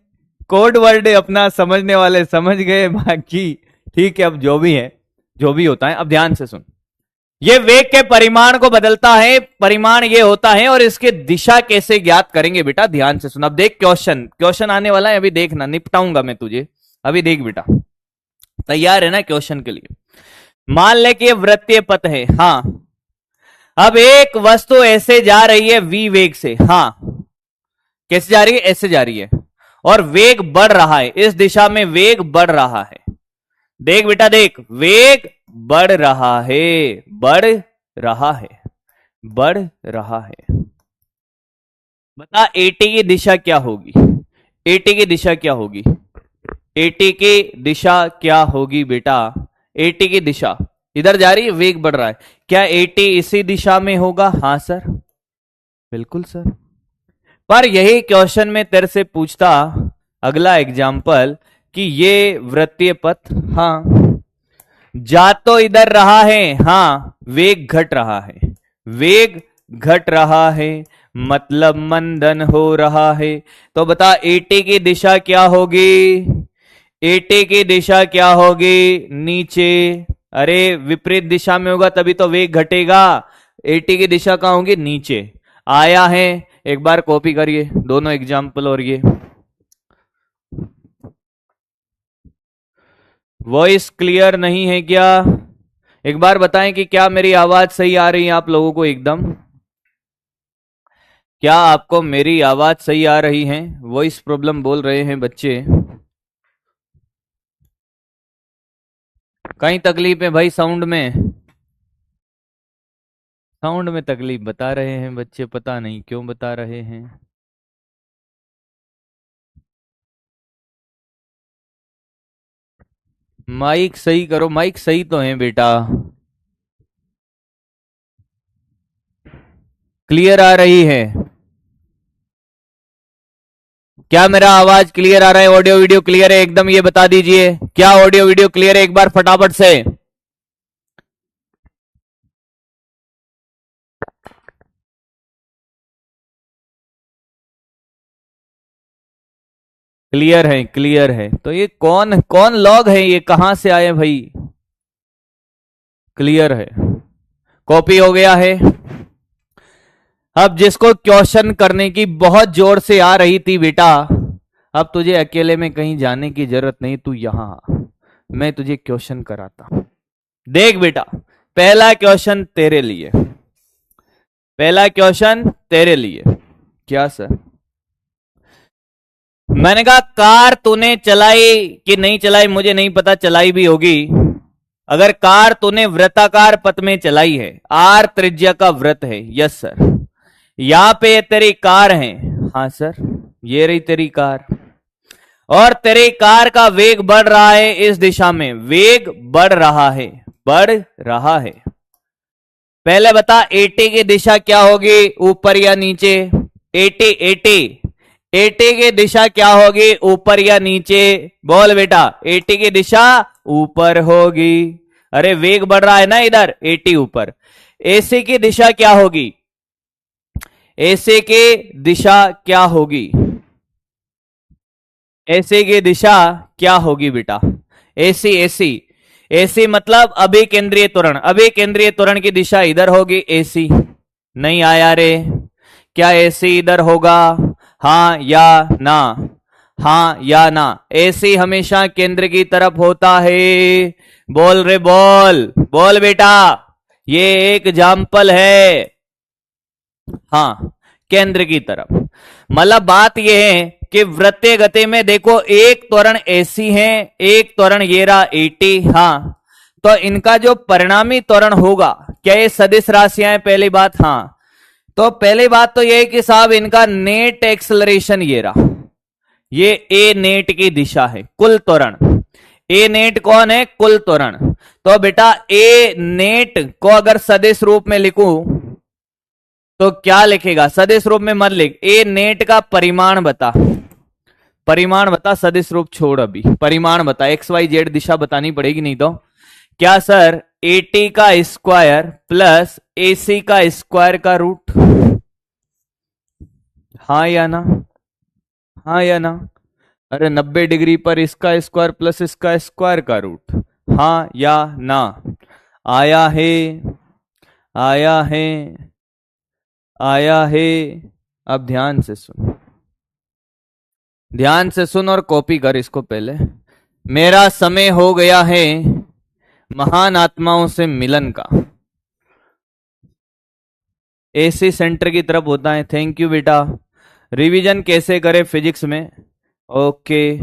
A: कोड वर्ड है अपना, समझने वाले समझ गए, बाकी ठीक है। अब जो भी है, जो भी होता है, अब ध्यान से सुन। ये वेग के परिमाण को बदलता है, परिमाण ये होता है, और इसके दिशा कैसे ज्ञात करेंगे बेटा? ध्यान से सुन। अब देख, क्वेश्चन क्वेश्चन आने वाला है, अभी देखना, निपटाऊंगा मैं तुझे, अभी देख बेटा। तैयार है ना क्वेश्चन के लिए? मान ले कि ये वृत्तीय पथ है, हाँ। अब एक वस्तु ऐसे जा रही है v वेग से, हाँ। कैसे जा रही है? ऐसे जा रही है, और वेग बढ़ रहा है, इस दिशा में वेग बढ़ रहा है। देख बेटा देख, वेग बढ़ रहा है, बढ़ रहा है, बढ़ रहा है। बता 80 की दिशा क्या होगी? 80 की दिशा क्या होगी? 80 की दिशा क्या होगी बेटा? 80 की दिशा इधर जा रही है, वेग बढ़ रहा है, क्या 80 इसी दिशा में होगा? हाँ सर, बिल्कुल सर। पर यही क्वेश्चन में तेरे से पूछता, अगला एग्जाम्पल, कि ये वृत्तीय पथ, हाँ, जा तो इधर रहा है, हाँ, वेग घट रहा है, वेग घट रहा है, मतलब मंदन हो रहा है। तो बता 80 की दिशा क्या होगी? 80 की दिशा क्या होगी? नीचे। अरे विपरीत दिशा में होगा तभी तो वेग घटेगा। 80 की दिशा कहां होगी? नीचे। आया है, एक बार कॉपी करिए दोनों एग्जाम्पल, और ये वॉइस क्लियर नहीं है क्या? एक बार बताएं कि क्या मेरी आवाज सही आ रही है आप लोगों को? एकदम, क्या आपको मेरी आवाज सही आ रही है? वॉइस प्रॉब्लम बोल रहे हैं बच्चे, कहीं तकलीफ है भाई? साउंड में, साउंड में तकलीफ बता रहे हैं बच्चे, पता नहीं क्यों बता रहे हैं। माइक सही करो, माइक सही तो है बेटा, क्लियर आ रही है? क्या मेरा आवाज क्लियर आ रहा है? ऑडियो वीडियो क्लियर है एकदम? ये बता दीजिए, क्या ऑडियो वीडियो क्लियर है? एक बार फटाफट से। क्लियर है, क्लियर है। तो ये कौन कौन लॉग है? ये कहां से आए भाई? क्लियर है, कॉपी हो गया है। अब जिसको क्वेश्चन करने की बहुत जोर से आ रही थी बेटा, अब तुझे अकेले में कहीं जाने की जरूरत नहीं, तू यहां आ, मैं तुझे क्वेश्चन कराता हूं। देख बेटा, पहला क्वेश्चन तेरे लिए, पहला क्वेश्चन तेरे लिए। क्या सर? मैंने कहा कार तूने चलाई कि नहीं चलाई मुझे नहीं पता, चलाई भी होगी। अगर कार तूने वृत्ताकार पथ में चलाई है, आर त्रिज्या का वृत्त है, यस सर, यहां पे तेरी कार है, हाँ सर, ये रही तेरी कार, और तेरी कार का वेग बढ़ रहा है इस दिशा में, वेग बढ़ रहा है, बढ़ रहा है। पहले बता 80 की दिशा क्या होगी, ऊपर या नीचे? 80 80 80 की दिशा क्या होगी, ऊपर या नीचे? बोल बेटा, 80 की दिशा ऊपर होगी। अरे वेग बढ़ रहा है ना इधर, 80 ऊपर। AC की दिशा क्या होगी? AC की दिशा क्या होगी? AC की दिशा क्या होगी बेटा? AC AC AC मतलब अभी केंद्रीय त्वरण, अभी केंद्रीय त्वरण की दिशा इधर होगी, AC। नहीं आया रे? क्या AC इधर होगा? हाँ या ना? हाँ या ना? AC हमेशा केंद्र की तरफ होता है। बोल रे बोल, बोल बेटा, ये एक एग्जाम्पल है, हाँ, केंद्र की तरफ। मतलब बात यह है कि वृत्तीय गति में देखो एक त्वरण AC है, एक त्वरण ये रहा AT। हाँ, तो इनका जो परिणामी त्वरण होगा, क्या ये सदिश राशियां हैं? पहली बात। हाँ, तो पहली बात तो ये है कि साहब इनका नेट एक्सेलरेशन ये रहा, ये ए नेट की दिशा है, कुल त्वरण। ए नेट कौन है? कुल त्वरण। तो बेटा ए नेट को अगर सदिश रूप में लिखूं तो क्या लिखेगा? सदिश रूप में मत लिख, ए नेट का परिमाण बता, परिमाण बता, सदिश रूप छोड़, अभी परिमाण बता, XYZ दिशा बतानी पड़ेगी नहीं तो। क्या सर AT का स्क्वायर प्लस AC का स्क्वायर का रूट? हाँ या ना? हाँ या ना? अरे 90 डिग्री पर इसका स्क्वायर प्लस इसका स्क्वायर का रूट, हाँ या ना? आया है, आया है, आया है। अब ध्यान से सुन, ध्यान से सुन और कॉपी कर इसको पहले। मेरा समय हो गया है महान आत्माओं से मिलन का। AC सेंटर की तरफ होता है। थैंक यू बेटा। रिवीजन कैसे करें फिजिक्स में? ओके,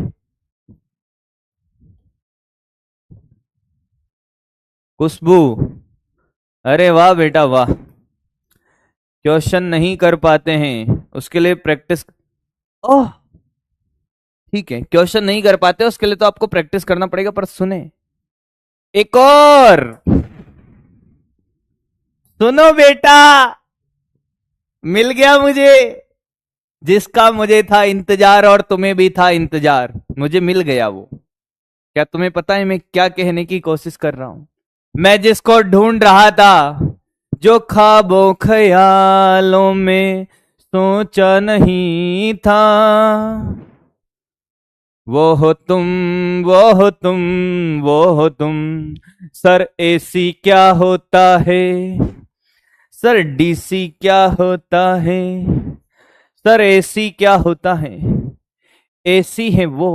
A: खुशबू, अरे वाह बेटा वाह। क्वेश्चन नहीं कर पाते हैं उसके लिए प्रैक्टिस। ओह ठीक है, क्वेश्चन नहीं कर पाते उसके लिए तो आपको प्रैक्टिस करना पड़ेगा। पर सुने, एक और सुनो बेटा, मिल गया मुझे जिसका मुझे था इंतजार और तुम्हें भी था इंतजार, मुझे मिल गया वो। क्या तुम्हें पता है मैं क्या कहने की कोशिश कर रहा हूं? मैं जिसको ढूंढ रहा था, जो ख्वाबों ख्यालों में सोचा नहीं था, वो हो तुम, वो हो तुम, वो हो तुम। सर AC क्या होता है? सर DC क्या होता है? सर AC क्या होता है? AC है वो,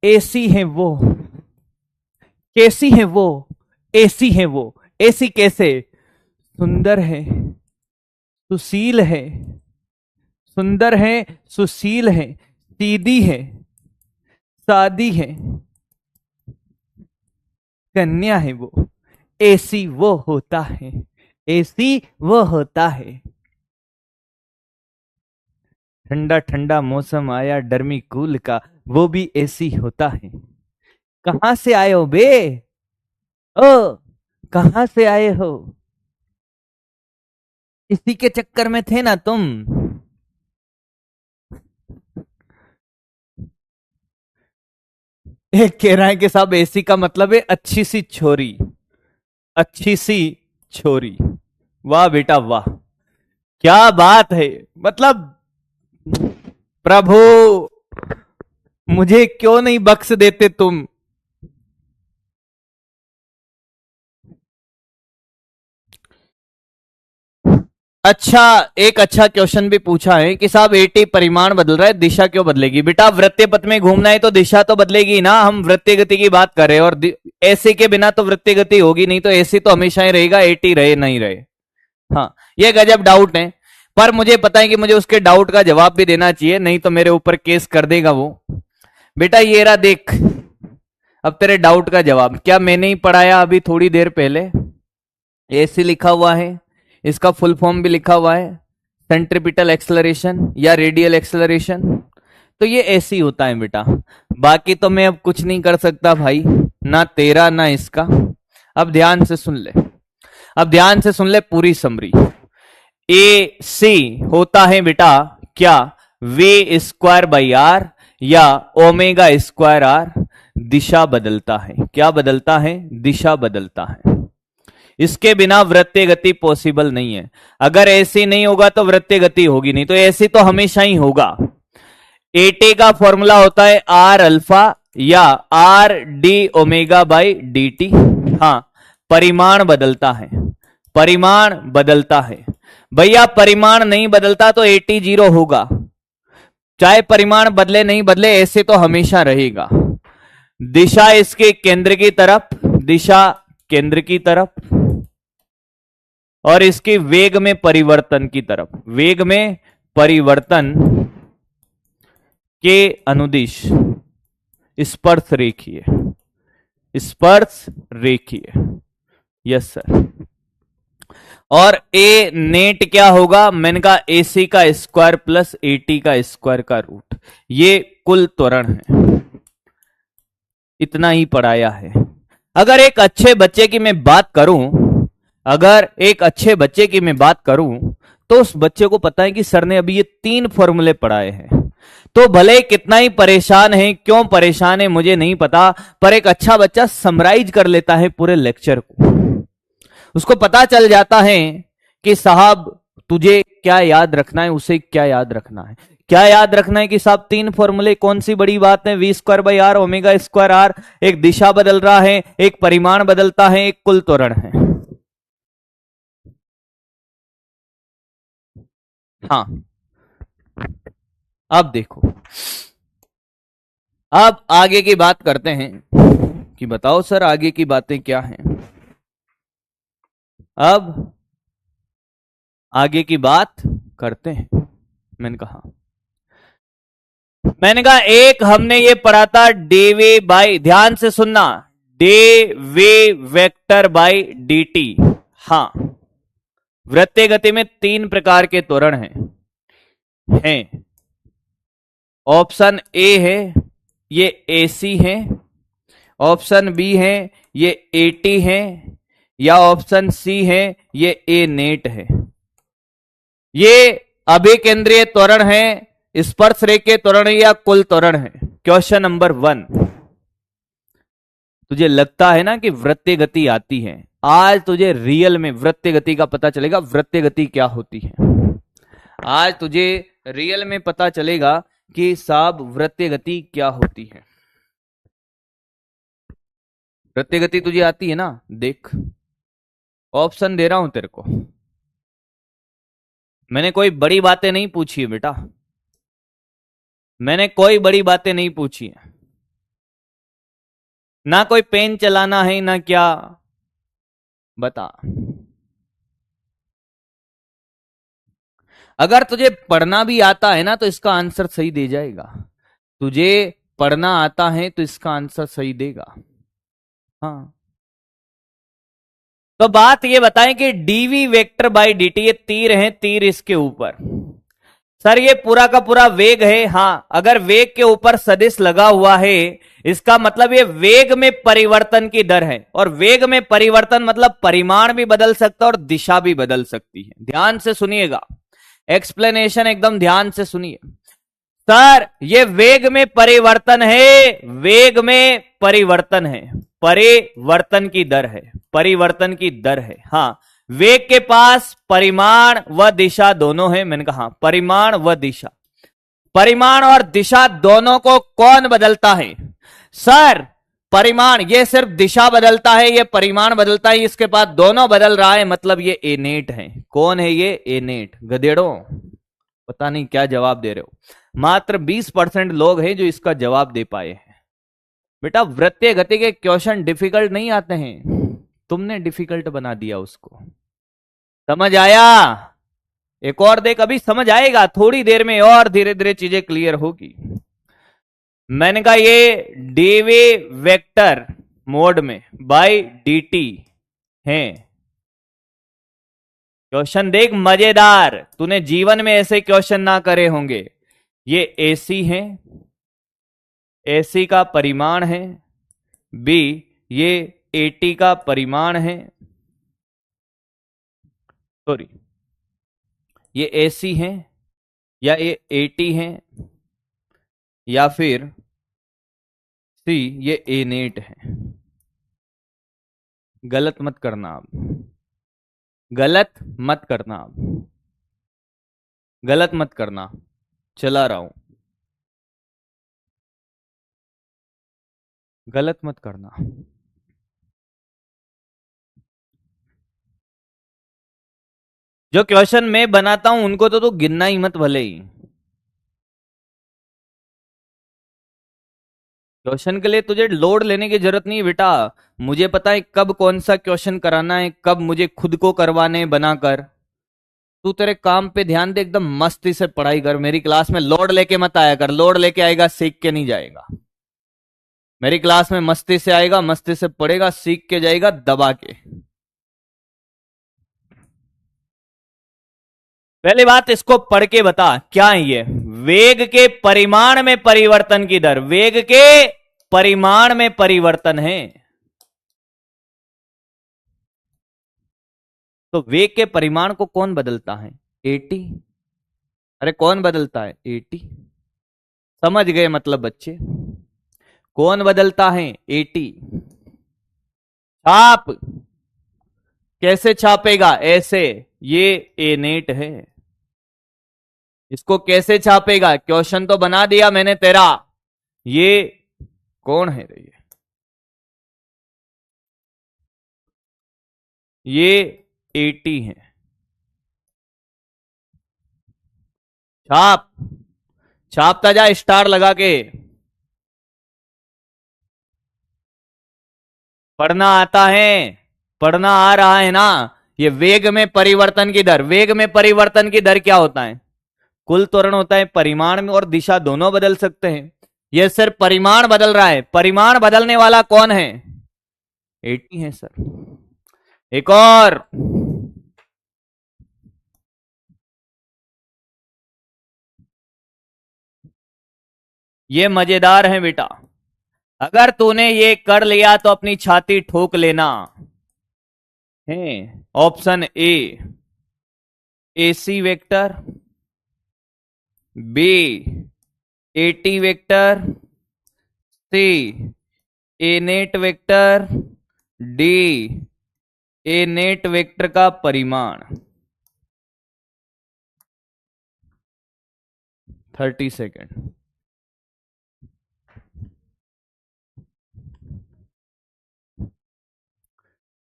A: AC है वो, कैसी है वो? AC है वो। AC कैसे? सुंदर है, सुशील है, सुंदर है, सुशील है, सीधी है, शादी है, कन्या है वो। AC वो होता है, AC वो होता है। ठंडा ठंडा मौसम आया डर्मी कूल का, वो भी AC होता है। कहां से आए हो बे? ओ कहां से आए हो? इसी के चक्कर में थे ना तुम। एक कह रहा है कि साहब AC का मतलब है अच्छी सी छोरी, अच्छी सी छोरी। वाह बेटा वाह, क्या बात है। मतलब प्रभु मुझे क्यों नहीं बख्श देते तुम? अच्छा, एक अच्छा क्वेश्चन भी पूछा है कि साहब AT परिमाण बदल रहा है, दिशा क्यों बदलेगी? बेटा वृत्तीय पथ में घूमना है तो दिशा तो बदलेगी ना। हम वृत्तीय गति की बात कर रहे हैं और AC के बिना तो वृत्तीय गति होगी नहीं, तो AC तो हमेशा ही रहेगा, AT रहे नहीं रहे। हाँ, ये गजब डाउट है, पर मुझे पता है कि मुझे उसके डाउट का जवाब भी देना चाहिए, नहीं तो मेरे ऊपर केस कर देगा वो। बेटा ये रहा देख, अब तेरे डाउट का जवाब। क्या मैंने ही पढ़ाया अभी थोड़ी देर पहले? AC लिखा हुआ है, इसका फुल फॉर्म भी लिखा हुआ है, सेंट्रीपिटल एक्सेलरेशन या रेडियल एक्सेलरेशन। तो ये AC होता है बेटा। बाकी तो मैं अब कुछ नहीं कर सकता भाई, ना तेरा ना इसका। अब ध्यान से सुन ले, अब ध्यान से सुन ले पूरी समरी। AC होता है बेटा क्या? V स्क्वायर बाई R या ओमेगा स्क्वायर R। दिशा बदलता है, क्या बदलता है? दिशा बदलता है। इसके बिना वृत्तीय गति पॉसिबल नहीं है। अगर AC नहीं होगा तो वृत्तीय गति होगी नहीं, तो AC तो हमेशा ही होगा। AT का फॉर्मूला होता है R अल्फा या R D omega by DT। हाँ, परिमाण बदलता है, परिमाण बदलता है। भैया परिमाण नहीं बदलता तो AT 0 होगा, चाहे परिमाण बदले नहीं बदले, ऐसे तो हमेशा रहेगा। दिशा इसके केंद्र की तरफ, दिशा केंद्र की तरफ, और इसकी वेग में परिवर्तन की तरफ, वेग में परिवर्तन के अनुदिश स्पर्श रेखीय, स्पर्श रेखीय, यस सर। और ए नेट क्या होगा? मैंने कहा AC का स्क्वायर प्लस AT का स्क्वायर का रूट, ये कुल त्वरण है। इतना ही पढ़ाया है। अगर एक अच्छे बच्चे की मैं बात करूं, अगर एक अच्छे बच्चे की मैं बात करूं, तो उस बच्चे को पता है कि सर ने अभी ये 3 फॉर्मूले पढ़ाए हैं, तो भले कितना ही परेशान है, क्यों परेशान है मुझे नहीं पता, पर एक अच्छा बच्चा समराइज कर लेता है पूरे लेक्चर को। उसको पता चल जाता है कि साहब तुझे क्या याद रखना है, उसे क्या याद रखना है। क्या याद रखना है कि साहब 3 फॉर्मूले, कौन सी बड़ी बात है? V²/R, ω²R, एक दिशा बदल रहा है, एक परिमाण बदलता है, एक कुल त्वरण है। हाँ, अब देखो, अब आगे की बात करते हैं कि बताओ सर आगे की बातें क्या हैं। अब आगे की बात करते हैं। मैंने कहा एक हमने ये पढ़ा था dv बाई, ध्यान से सुनना, dv वेक्टर बाई dt। हाँ, वृत्तीय गति में 3 प्रकार के त्वरण हैं। ऑप्शन ए है ये AC है, ऑप्शन बी है ये AT है, या ऑप्शन सी है ये A नेट है। ये अभिकेंद्रीय त्वरण है, स्पर्श रेखीय त्वरण है, या कुल त्वरण है? Question number 1। तुझे लगता है ना कि वृत्तीय गति आती है, आज तुझे रियल में वृत्तीय गति का पता चलेगा, वृत्तीय गति क्या होती है। आज तुझे रियल में पता चलेगा कि साहब वृत्तीय गति क्या होती है। वृत्तीय गति तुझे आती है ना? देख, ऑप्शन दे रहा हूं तेरे को। मैंने कोई बड़ी बातें नहीं पूछी है बेटा, मैंने कोई बड़ी बातें नहीं पूछी है, ना कोई पेन चलाना है ना क्या, बता। अगर तुझे पढ़ना भी आता है ना तो इसका आंसर सही दे जाएगा। तुझे पढ़ना आता है तो इसका आंसर सही देगा। हाँ, तो बात ये बताएं कि dv वेक्टर बाई dt, ये तीर है, तीर इसके ऊपर, सर ये पूरा का पूरा वेग है। हाँ, अगर वेग के ऊपर सदिश लगा हुआ है, इसका मतलब ये वेग में परिवर्तन की दर है, और वेग में परिवर्तन मतलब परिमाण भी बदल सकता है और दिशा भी बदल सकती है। ध्यान से सुनिएगा, एक्सप्लेनेशन एकदम ध्यान से सुनिए। सर ये वेग में परिवर्तन है, वेग में परिवर्तन है, परिवर्तन की दर है, परिवर्तन की दर है। हाँ, वेग के पास परिमाण व दिशा दोनों है। मैंने कहा परिमाण व दिशा, परिमाण और दिशा दोनों को कौन बदलता है? सर परिमाण, ये सिर्फ दिशा बदलता है, ये परिमाण बदलता है, इसके पास दोनों बदल रहा है, मतलब ये ए नेट है। कौन है ये? ए नेट। गधेड़ों, पता नहीं क्या जवाब दे रहे हो। मात्र 20% लोग हैं जो इसका जवाब दे पाए हैं। बेटा वृत्तीय गति के क्वेश्चन डिफिकल्ट नहीं आते हैं, तुमने डिफिकल्ट बना दिया उसको। समझ आया? एक और देख, अभी समझ आएगा थोड़ी देर में, और धीरे धीरे चीजें क्लियर होगी। मैंने कहा ये dv वेक्टर मोड में बाई dt है। क्वेश्चन देख मजेदार, तूने जीवन में ऐसे क्वेश्चन ना करे होंगे। ये AC है, AC का परिमाण है, B ये AT का परिमाण है, सॉरी ये AC है, या ये AT है, या फिर C ये A नेट है। गलत मत करना आप, गलत मत करना आप, गलत मत करना, चला रहा हूं, गलत मत करना। जो क्वेश्चन मैं बनाता हूं उनको तो तू गिनना ही मत भले ही। क्वेश्चन के लिए तुझे लोड लेने की जरूरत नहीं बेटा, मुझे पता है कब कौन सा क्वेश्चन कराना है, कब मुझे खुद को करवाने बनाकर। तू तेरे काम पे ध्यान दे, एकदम मस्ती से पढ़ाई कर। मेरी क्लास में लोड लेके मत आया कर, लोड लेके आएगा सीख के नहीं जाएगा। मेरी क्लास में मस्ती से आएगा, मस्ती से पढ़ेगा, सीख के जाएगा दबा के। पहली बात इसको पढ़ के बता क्या है ये। वेग के परिमाण में परिवर्तन की दर, वेग के परिमाण में परिवर्तन है। तो वेग के परिमाण को कौन बदलता है? एटी। अरे कौन बदलता है? एटी। समझ गए मतलब बच्चे? कौन बदलता है? एटी। छाप कैसे छापेगा? ऐसे। ये ए नेट है, इसको कैसे छापेगा? क्वेश्चन तो बना दिया मैंने तेरा। ये कौन है रे? ये 80 है। छाप, छापता जा स्टार लगा के। पढ़ना आता है? पढ़ना आ रहा है ना? ये वेग में परिवर्तन की दर, वेग में परिवर्तन की दर क्या होता है? कुल त्वरण होता है। परिमाण में और दिशा दोनों बदल सकते हैं। यह सिर्फ परिमाण बदल रहा है। परिमाण बदलने वाला कौन है? 80 है सर। एक और, ये मजेदार है बेटा। अगर तूने ये कर लिया तो अपनी छाती ठोक लेना है। Option A AC vector, B AT vector, C A net vector, D A net vector का परिमाण। 30 सेकेंड।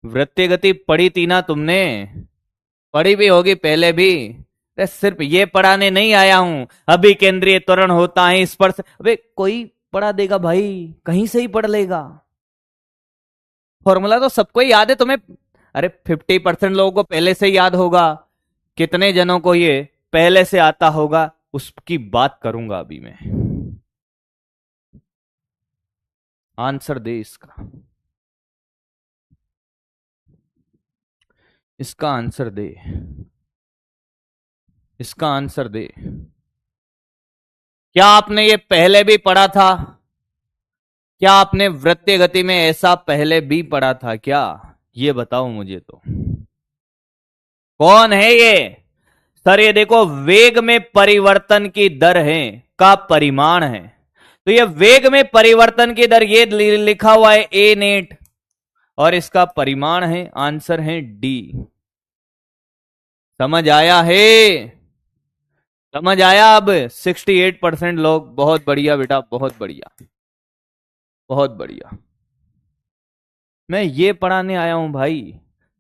A: वृत्तीय गति पढ़ी थी ना तुमने? पढ़ी भी होगी पहले भी। सिर्फ ये पढ़ाने नहीं आया हूं। अभी केंद्रीय त्वरण होता है स्पर्श। अबे कोई पढ़ा देगा भाई, कहीं से ही पढ़ लेगा। फॉर्मूला तो सबको ही याद है तुम्हें। अरे 50% लोगों को पहले से ही याद होगा। कितने जनों को ये पहले से आता होगा, उसकी बात करूंगा अभी मैं। आंसर दे इसका, इसका आंसर दे, इसका आंसर दे। क्या आपने ये पहले भी पढ़ा था? क्या आपने वृत्तीय गति में ऐसा पहले भी पढ़ा था क्या? ये बताओ मुझे तो। कौन है ये? सर ये देखो, वेग में परिवर्तन की दर है का परिमाण है। तो ये वेग में परिवर्तन की दर, ये लिखा हुआ है ए नेट, और इसका परिमाण है, आंसर है डी। समझ आया है? समझ आया अब? 68% लोग। बहुत बढ़िया बेटा, बहुत बढ़िया, बहुत बढ़िया। मैं ये पढ़ाने आया हूं भाई।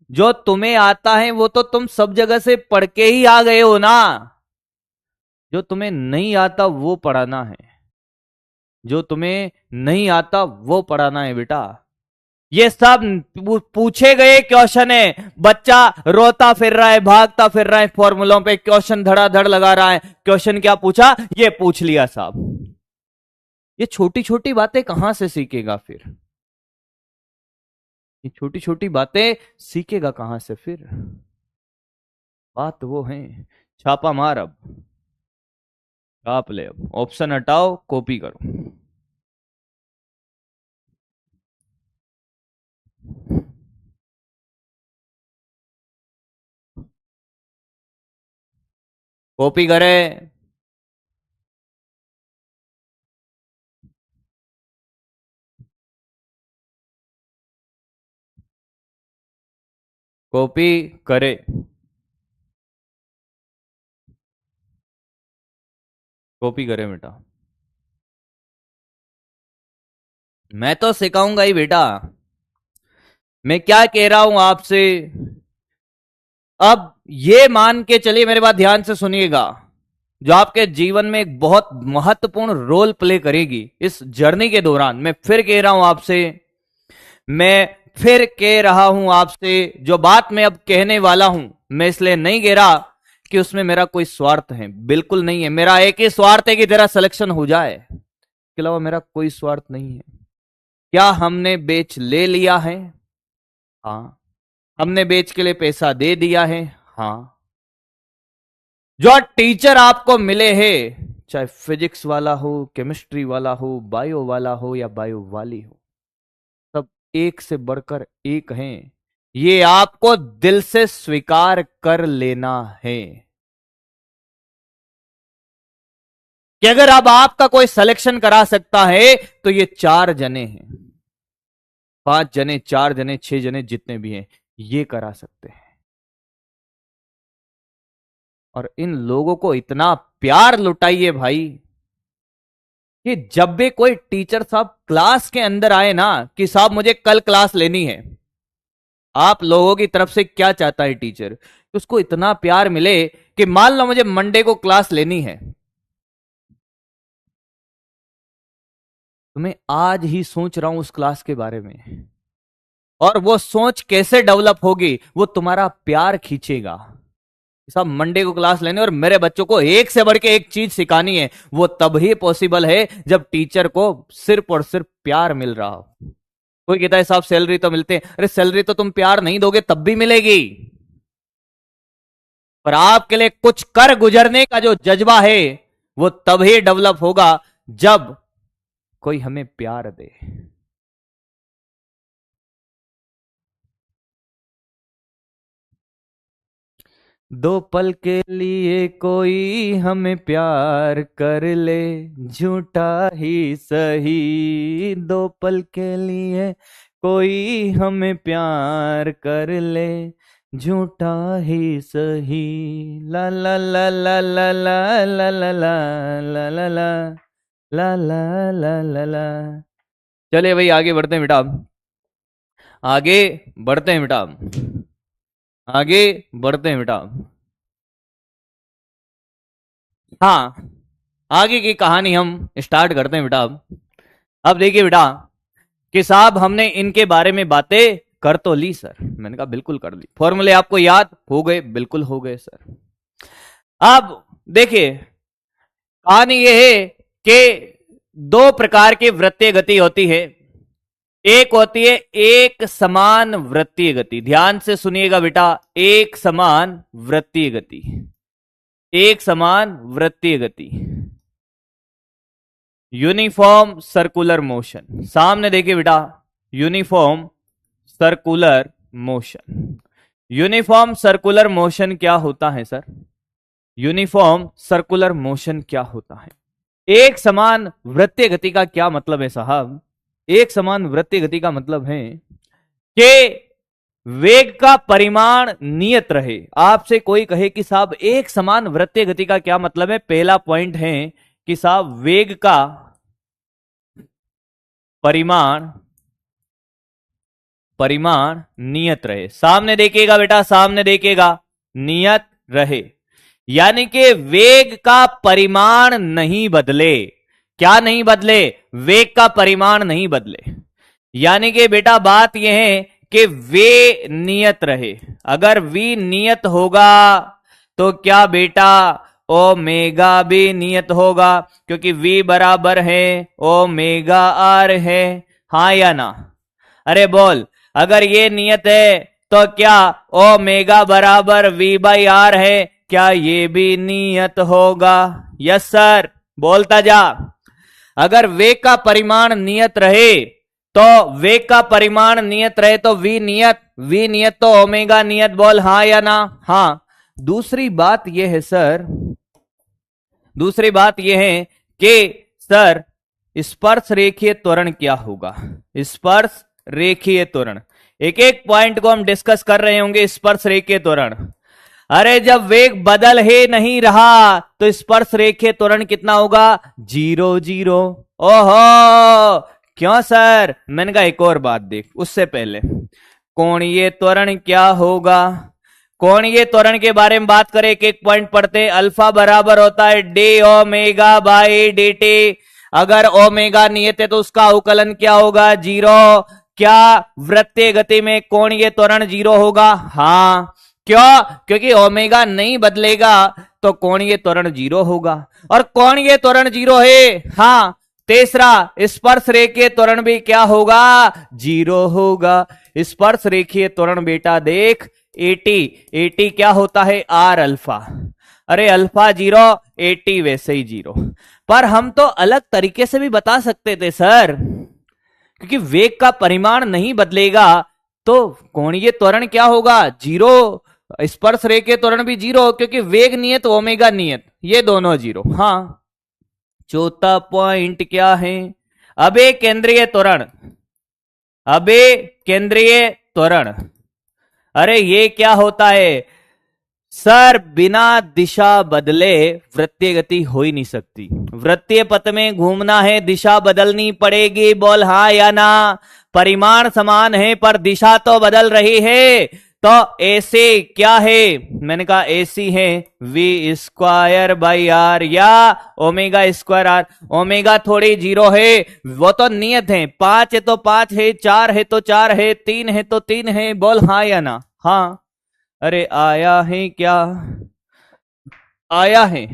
A: जो तुम्हें आता है वो तो तुम सब जगह से पढ़ के ही आ गए हो ना। जो तुम्हें नहीं आता वो पढ़ाना है। जो तुम्हें नहीं आता वो पढ़ाना है बेटा। ये सब पूछे गए क्वेश्चन है। बच्चा रोता फिर रहा है, भागता फिर रहा है, फॉर्मूलों पे क्वेश्चन धड़ाधड़ लगा रहा है। क्वेश्चन क्या पूछा? ये पूछ लिया साहब। ये छोटी छोटी बातें कहां से सीखेगा फिर? ये छोटी छोटी बातें सीखेगा कहां से फिर? बात वो है। छापा मार, अब छाप ले। अब ऑप्शन हटाओ, कॉपी करो। कॉपी करे। कॉपी करे। कॉपी करे बेटा। मैं तो सिखाऊंगा ही बेटा। मैं क्या कह रहा हूं आपसे, अब ये मान के चलिए, मेरे बात ध्यान से सुनिएगा, जो आपके जीवन में एक बहुत महत्वपूर्ण रोल प्ले करेगी इस जर्नी के दौरान। मैं फिर कह रहा हूं आपसे, मैं फिर कह रहा हूं आपसे, जो बात मैं अब कहने वाला हूं, मैं इसलिए नहीं कह रहा कि उसमें मेरा कोई स्वार्थ है, बिल्कुल नहीं है। मेरा एक ही स्वार्थ है कि तेरा सिलेक्शन हो जाए, इसके अलावा मेरा कोई स्वार्थ नहीं है। क्या हमने बेच ले लिया है? हाँ। हमने बेच के लिए पैसा दे दिया है? हाँ। जो टीचर आपको मिले हैं, चाहे फिजिक्स वाला हो, केमिस्ट्री वाला हो, बायो वाला हो या बायो वाली हो, सब एक से बढ़कर एक हैं। ये आपको दिल से स्वीकार कर लेना है कि अगर अब आपका कोई सिलेक्शन करा सकता है तो ये 4 जने हैं, 5 जने, 4 जने, 6 जने, जितने भी हैं, ये करा सकते हैं। और इन लोगों को इतना प्यार लुटाइए भाई कि जब भी कोई टीचर साहब क्लास के अंदर आए ना कि साहब मुझे कल क्लास लेनी है, आप लोगों की तरफ से क्या चाहता है टीचर? कि उसको इतना प्यार मिले कि मान लो मुझे मंडे को क्लास लेनी है, तो मैं आज ही सोच रहा हूं उस क्लास के बारे में, और वो सोच कैसे डेवलप होगी? वो तुम्हारा प्यार खींचेगा। साहब मंडे को क्लास लेने और मेरे बच्चों को एक से बढ़ के एक चीज सिखानी है। वो तभी पॉसिबल है जब टीचर को सिर्फ और सिर्फ प्यार मिल रहा हो। कोई कहता है साहब सैलरी तो मिलते हैं, अरे सैलरी तो तुम प्यार नहीं दोगे तब भी मिलेगी, पर आपके लिए कुछ कर गुजरने का जो जज्बा है वो तभी डेवलप होगा जब कोई हमें प्यार दे। दो पल के लिए कोई हमें प्यार कर ले, झूठा ही सही, दो पल के लिए कोई हमें प्यार कर ले, झूठा ही सही। ला ला ला ला ला ला ला ला ला ला ला ला ला ला ला ला। चलिए भाई आगे बढ़ते हैं बेटा, आगे बढ़ते हैं बेटा, आगे बढ़ते हैं बेटा। हाँ, आगे की कहानी हम स्टार्ट करते हैं बेटा। अब देखिए बेटा कि साहब हमने इनके बारे में बातें कर तो ली सर। मैंने कहा बिल्कुल कर ली। फॉर्मूले आपको याद हो गए? बिल्कुल हो गए सर। अब देखिए कहानी यह है कि 2 प्रकार की वृत्तीय गति होती है। एक होती है एक समान वृत्तीय गति। ध्यान से सुनिएगा बेटा, एक समान वृत्तीय गति, एक समान वृत्तीय गति, यूनिफॉर्म सर्कुलर मोशन। सामने देखिए बेटा, uniform circular motion. Uniform circular motion क्या होता है सर? यूनिफॉर्म सर्कुलर मोशन क्या होता है? एक समान वृत्तीय गति का क्या मतलब है साहब? एक समान वृत्तीय गति का मतलब है कि वेग का परिमाण नियत रहे। आपसे कोई कहे कि साहब एक समान वृत्तीय गति का क्या मतलब है? पहला पॉइंट है कि साहब वेग का परिमाण नियत रहे। सामने देखिएगा बेटा, सामने देखिएगा, नियत रहे, यानी कि वेग का परिमाण नहीं बदले। क्या नहीं बदले? वेग का परिमाण नहीं बदले। यानी कि बेटा बात यह है कि वे नियत रहे। अगर वी नियत होगा तो क्या बेटा ओमेगा भी नियत होगा, क्योंकि वी बराबर है ओमेगा आर है। हाँ या ना? अरे बोल, अगर ये नियत है तो क्या ओमेगा बराबर वी बाई आर है? क्या ये भी नियत होगा? यस सर, बोलता जा। अगर वेग का परिमाण नियत रहे तो वेग का परिमाण नियत रहे तो वी नियत तो ओमेगा नियत। बोल हाँ या ना? हाँ। दूसरी बात यह है सर, दूसरी बात यह है कि सर स्पर्श रेखीय त्वरण क्या होगा? स्पर्श रेखीय त्वरण, एक एक पॉइंट को हम डिस्कस कर रहे होंगे। स्पर्श रेखीय त्वरण, अरे जब वेग बदल ही नहीं रहा तो स्पर्श रेखीय त्वरण कितना होगा? 0 0। ओहो, क्यों सर? मैंने कहा एक और बात देख, उससे पहले कोणीय त्वरण क्या होगा? कोणीय त्वरण के बारे में बात करें, एक एक पॉइंट पढ़ते। अल्फा बराबर होता है D omega by D T. अगर ओमेगा नियत है तो उसका अवकलन क्या होगा? 0। क्या वृत्तीय गति में कोणीय त्वरण 0 होगा? हाँ। क्यों? क्योंकि ओमेगा नहीं बदलेगा तो कोणीय त्वरण 0 होगा, और कोणीय त्वरण 0 है। हाँ, तीसरा, स्पर्श रेखीय त्वरण भी क्या होगा? 0 होगा। स्पर्श रेखीय त्वरण बेटा देख, 80 क्या होता है? R alpha. अरे अल्फा 0, 80 वैसे ही 0। पर हम तो अलग तरीके से भी बता सकते थे सर, क्योंकि वेग का परिमाण नहीं बदलेगा तो कोणीय त्वरण क्या होगा? 0। स्पर्श रेखीय त्वरण भी 0, क्योंकि वेग नियत ओमेगा नियत, ये दोनों 0। हाँ, चौथा पॉइंट क्या है? अबे केंद्रीय त्वरण, अबे केंद्रीय त्वरण, अरे ये क्या होता है सर? बिना दिशा बदले वृत्तीय गति हो ही नहीं सकती। वृत्तीय पथ में घूमना है, दिशा बदलनी पड़ेगी। बोल हाँ या ना? परिमाण समान है पर दिशा तो बदल रही है। तो ऐसे क्या है? मैंने कहा ऐसी है वी स्क्वायर बाई आर या ओमेगा स्क्वायर आर। ओमेगा थोड़ी 0 है, वो तो नियत है। 5 है तो 5 है, 4 है तो 4 है, 3 है तो 3 है। बोल हाँ या ना? हाँ। अरे आया है क्या? आया है।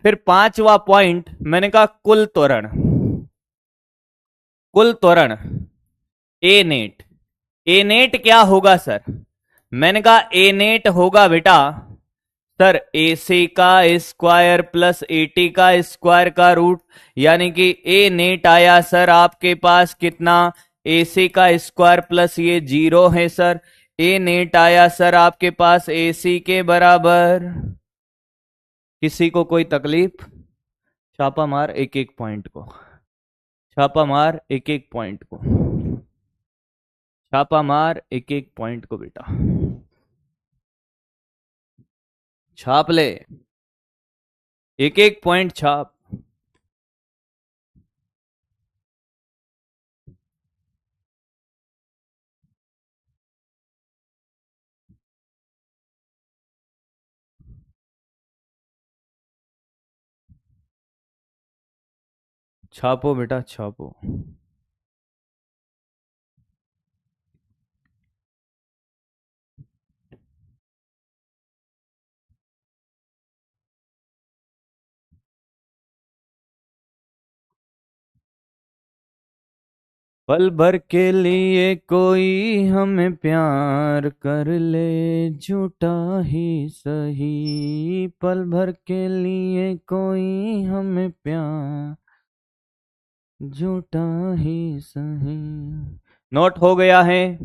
A: फिर पांचवा पॉइंट मैंने कहा कुल त्वरण, कुल त्वरण ए नेट। ए नेट क्या होगा सर? मैंने कहा ए नेट होगा बेटा सर ए सी का स्क्वायर प्लस ए टी का स्क्वायर का रूट, यानी कि ए नेट आया सर आपके पास कितना? ए सी का स्क्वायर प्लस ये 0 है सर। ए नेट आया सर आपके पास ए सी के बराबर। किसी को कोई तकलीफ? छापा मार एक एक पॉइंट को, छापा मार एक एक पॉइंट को, छापा मार एक एक पॉइंट को बेटा, छाप ले, एक एक पॉइंट छाप। छापो बेटा छापो। पल भर के लिए कोई हमें प्यार कर ले, झूठा ही सही। पल भर के लिए कोई हमें प्यार, झूठा ही सही। नोट हो गया है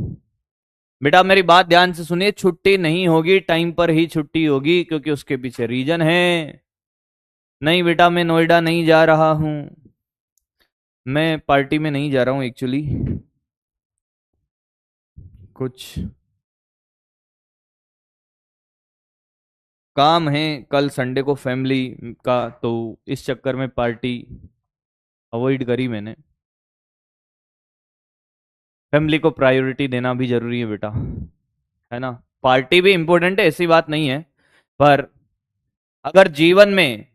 A: बेटा? मेरी बात ध्यान से सुनिए, छुट्टी नहीं होगी, टाइम पर ही छुट्टी होगी, क्योंकि उसके पीछे रीजन है। नहीं बेटा मैं नोएडा नहीं जा रहा हूं, मैं पार्टी में नहीं जा रहा हूं एक्चुअली, कुछ काम है कल संडे को फैमिली का, तो इस चक्कर में पार्टी अवॉइड करी मैंने। फैमिली को प्रायोरिटी देना भी जरूरी है बेटा, है ना? पार्टी भी इंपॉर्टेंट है, ऐसी बात नहीं है, पर अगर जीवन में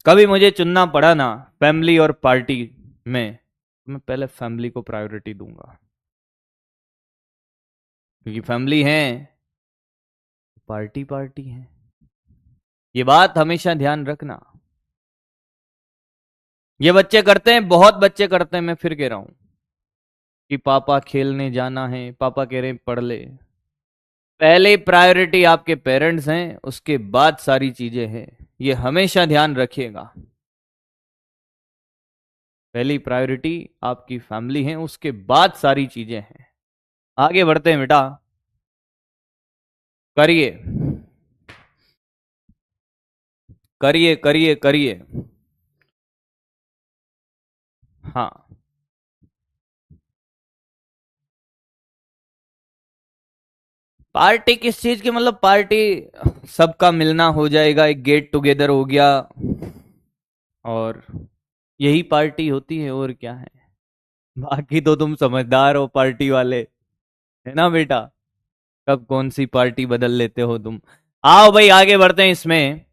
A: कभी मुझे चुनना पड़ा ना फैमिली और पार्टी में, तो मैं पहले फैमिली को प्रायोरिटी दूंगा, क्योंकि फैमिली है, पार्टी पार्टी है। ये बात हमेशा ध्यान रखना। ये बच्चे करते हैं, बहुत बच्चे करते हैं, मैं फिर कह रहा हूं कि पापा खेलने जाना है, पापा कह रहे हैं पढ़ ले। पहले प्रायोरिटी आपके पेरेंट्स हैं, उसके बाद सारी चीजें हैं, ये हमेशा ध्यान रखिएगा। पहली प्रायोरिटी आपकी फैमिली है, उसके बाद सारी चीजें हैं। आगे बढ़ते हैं बेटा, करिए करिए करिए करिए। हाँ, पार्टी किस चीज की? मतलब पार्टी सबका मिलना हो जाएगा, एक गेट टुगेदर हो गया, और यही पार्टी होती है, और क्या है? बाकी तो तुम समझदार हो पार्टी वाले, है ना बेटा? कब कौन सी पार्टी बदल लेते हो तुम। आओ भाई आगे बढ़ते हैं। इसमें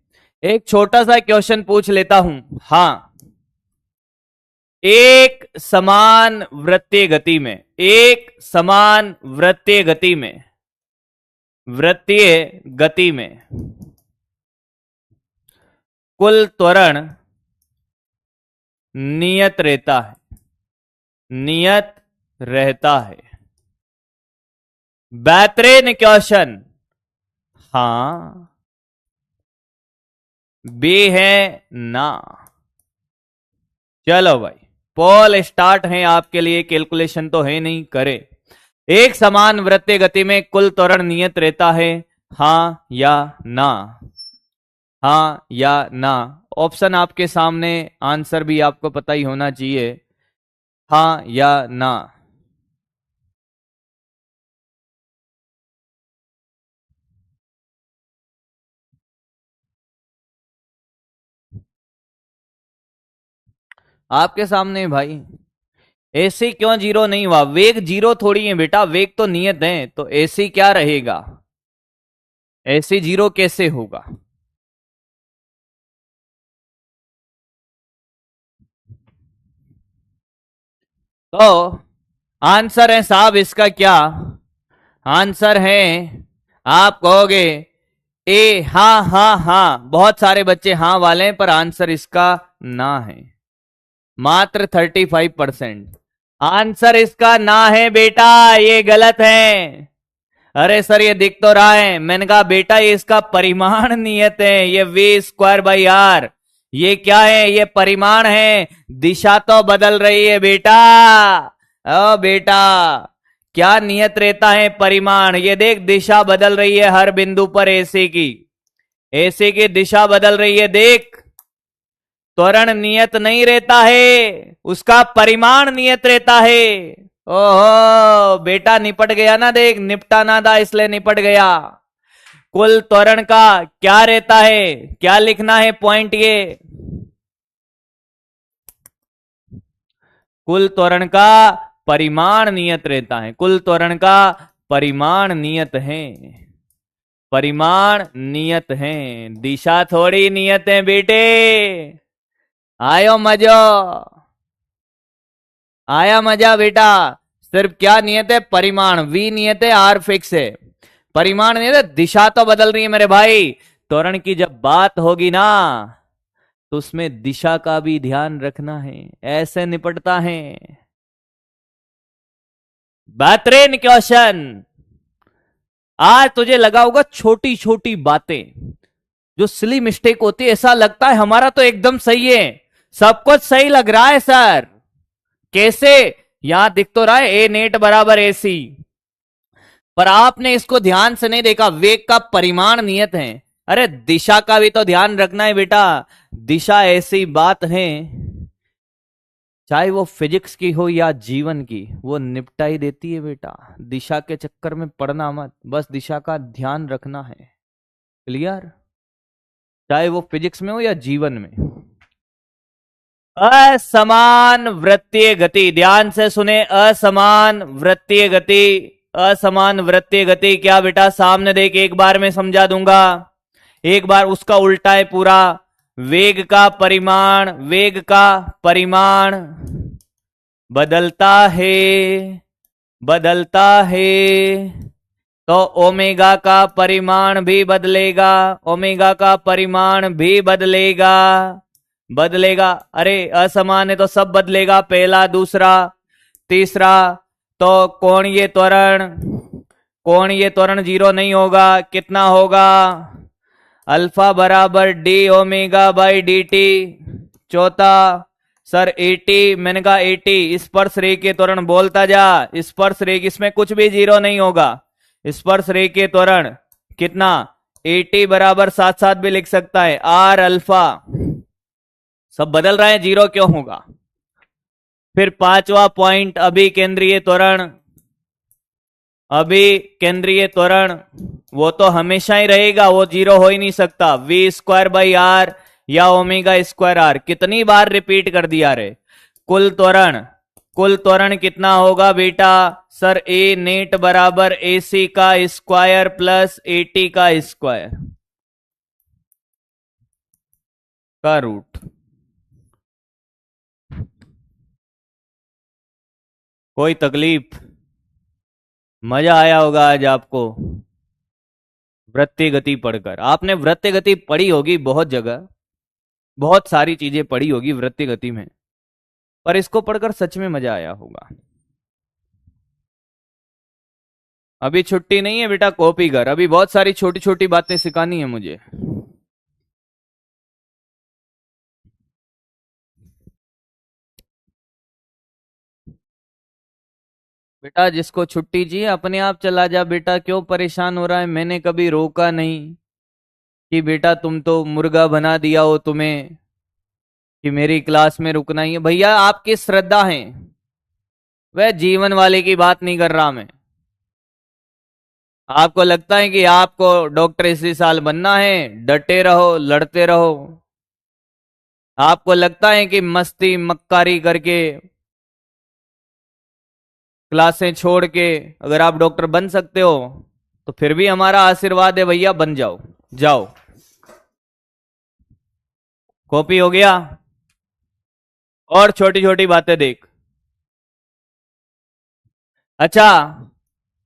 A: एक छोटा सा क्वेश्चन पूछ लेता हूं। हाँ, एक समान वृत्तीय गति में, एक समान वृत्तीय गति में वृत्तीय गति में कुल त्वरण नियत रहता है, नियत रहता है। बेहतरीन क्वेश्चन। हाँ, बी है ना। चलो भाई, पोल स्टार्ट है आपके लिए, कैलकुलेशन तो है नहीं, करे। एक समान वृत्तीय गति में कुल त्वरण नियत रहता है, हाँ या ना? हाँ या ना? ऑप्शन आपके सामने, आंसर भी आपको पता ही होना चाहिए, हाँ या ना? आपके सामने भाई। ऐसे क्यों जीरो नहीं हुआ? वेग जीरो थोड़ी है बेटा, वेग तो नियत है, तो ऐसे क्या रहेगा? ऐसे जीरो कैसे होगा? तो आंसर है साहब इसका क्या? आंसर है, आप कहोगे ए, हाँ हाँ हाँ, बहुत सारे बच्चे हाँ वाले हैं, पर आंसर इसका ना है, मात्र 35%। आंसर इसका ना है बेटा, ये गलत है। अरे सर ये दिख तो रहा है, मैंने कहा बेटा ये इसका परिमाण नियत है, ये V²/R। ये क्या है? ये परिमाण है, दिशा तो बदल रही है बेटा। ओ बेटा, क्या नियत रहता है? परिमाण। ये देख, दिशा बदल रही है हर बिंदु पर, एसी की, एसी की दिशा बदल रही है, देख। त्वरण नियत नहीं रहता है, उसका परिमाण नियत रहता है। ओहो बेटा, निपट गया ना, देख, निपटा ना था इसलिए निपट गया। कुल त्वरण का क्या रहता है? क्या लिखना है पॉइंट ये? कुल त्वरण का परिमाण नियत रहता है, कुल त्वरण का परिमाण नियत है, परिमाण नियत है, दिशा थोड़ी नियत है बेटे। आयो मजो, आया मजा बेटा। सिर्फ क्या नियत है? परिमाण। वी नियत है, आर फिक्स है, परिमाण नियत है, दिशा तो बदल रही है मेरे भाई। त्वरण की जब बात होगी ना, तो उसमें दिशा का भी ध्यान रखना है, ऐसे निपटता है। बेहतरीन क्वेश्चन। आज तुझे लगा होगा छोटी छोटी बातें जो सिली मिस्टेक होती है, ऐसा लगता है हमारा तो एकदम सही है, सब कुछ सही लग रहा है सर। कैसे? यहां दिख तो रहा है ए नेट बराबर ए सी, पर आपने इसको ध्यान से नहीं देखा, वेग का परिमाण नियत है। अरे दिशा का भी तो ध्यान रखना है बेटा। दिशा ऐसी बात है, चाहे वो फिजिक्स की हो या जीवन की, वो निपटा ही देती है बेटा। दिशा के चक्कर में पड़ना मत, बस दिशा का ध्यान रखना है। क्लियर? चाहे वो फिजिक्स में हो या जीवन में। असमान वृत्तीय गति, ध्यान से सुने, असमान वृत्तीय गति। असमान वृत्तीय गति क्या बेटा? सामने देख, एक बार में समझा दूंगा, एक बार उसका उल्टा है पूरा। वेग का परिमाण, वेग का परिमाण बदलता है, बदलता है, तो ओमेगा का परिमाण भी बदलेगा, ओमेगा का परिमाण भी बदलेगा, बदलेगा। अरे असमान है तो सब बदलेगा, पहला, दूसरा, तीसरा। तो कोणीय त्वरण, कोणीय त्वरण जीरो नहीं होगा, कितना होगा? अल्फा बराबर D omega by D T. चौथा, सर 80, मैंने कहा 80, स्पर्श रेखीय त्वरण बोलता जा, स्पर्श रेखीय, इसमें कुछ भी जीरो नहीं होगा, स्पर्श रेखीय त्वरण कितना? 80 बराबर साथ साथ भी लिख सकता है, आर अल्फा। सब बदल रहा है, जीरो क्यों होगा? फिर पांचवा पॉइंट, अभी केंद्रीय त्वरण, अभी केंद्रीय त्वरण, वो तो हमेशा ही रहेगा, वो जीरो हो ही नहीं सकता। V²/R या ओमेगा²R, कितनी बार रिपीट कर दिया रे। कुल त्वरण, कुल त्वरण कितना होगा बेटा? सर ए नेट बराबर ए सी का स्क्वायर प्लस ए टी का स्क्वायर का रूट। कोई तकलीफ? मजा आया होगा आज आपको। वृत्तीय गति पढ़कर। आपने वृत्तीय गति पढ़ी होगी बहुत जगह, बहुत सारी चीजें पढ़ी होगी वृत्तीय गति में, पर इसको पढ़कर सच में मजा आया होगा। अभी छुट्टी नहीं है बेटा, कॉपी कर, अभी बहुत सारी छोटी छोटी बातें सिखानी है मुझे। बेटा जिसको छुट्टी चाहिए अपने आप चला जा बेटा, क्यों परेशान हो रहा है? मैंने कभी रोका नहीं कि बेटा तुम तो मुर्गा बना दिया हो तुम्हें कि मेरी क्लास में रुकना ही है। भैया आपकी श्रद्धा है, वह जीवन वाले की बात नहीं कर रहा मैं। आपको लगता है कि आपको डॉक्टर इसी साल बनना है, डटे रहो, लड़ते रहो। आपको लगता है कि मस्ती मक्कारी करके क्लासें छोड़ के अगर आप डॉक्टर बन सकते हो तो फिर भी हमारा आशीर्वाद है भैया, बन जाओ। जाओ, कॉपी हो गया। और छोटी छोटी बातें देख। अच्छा,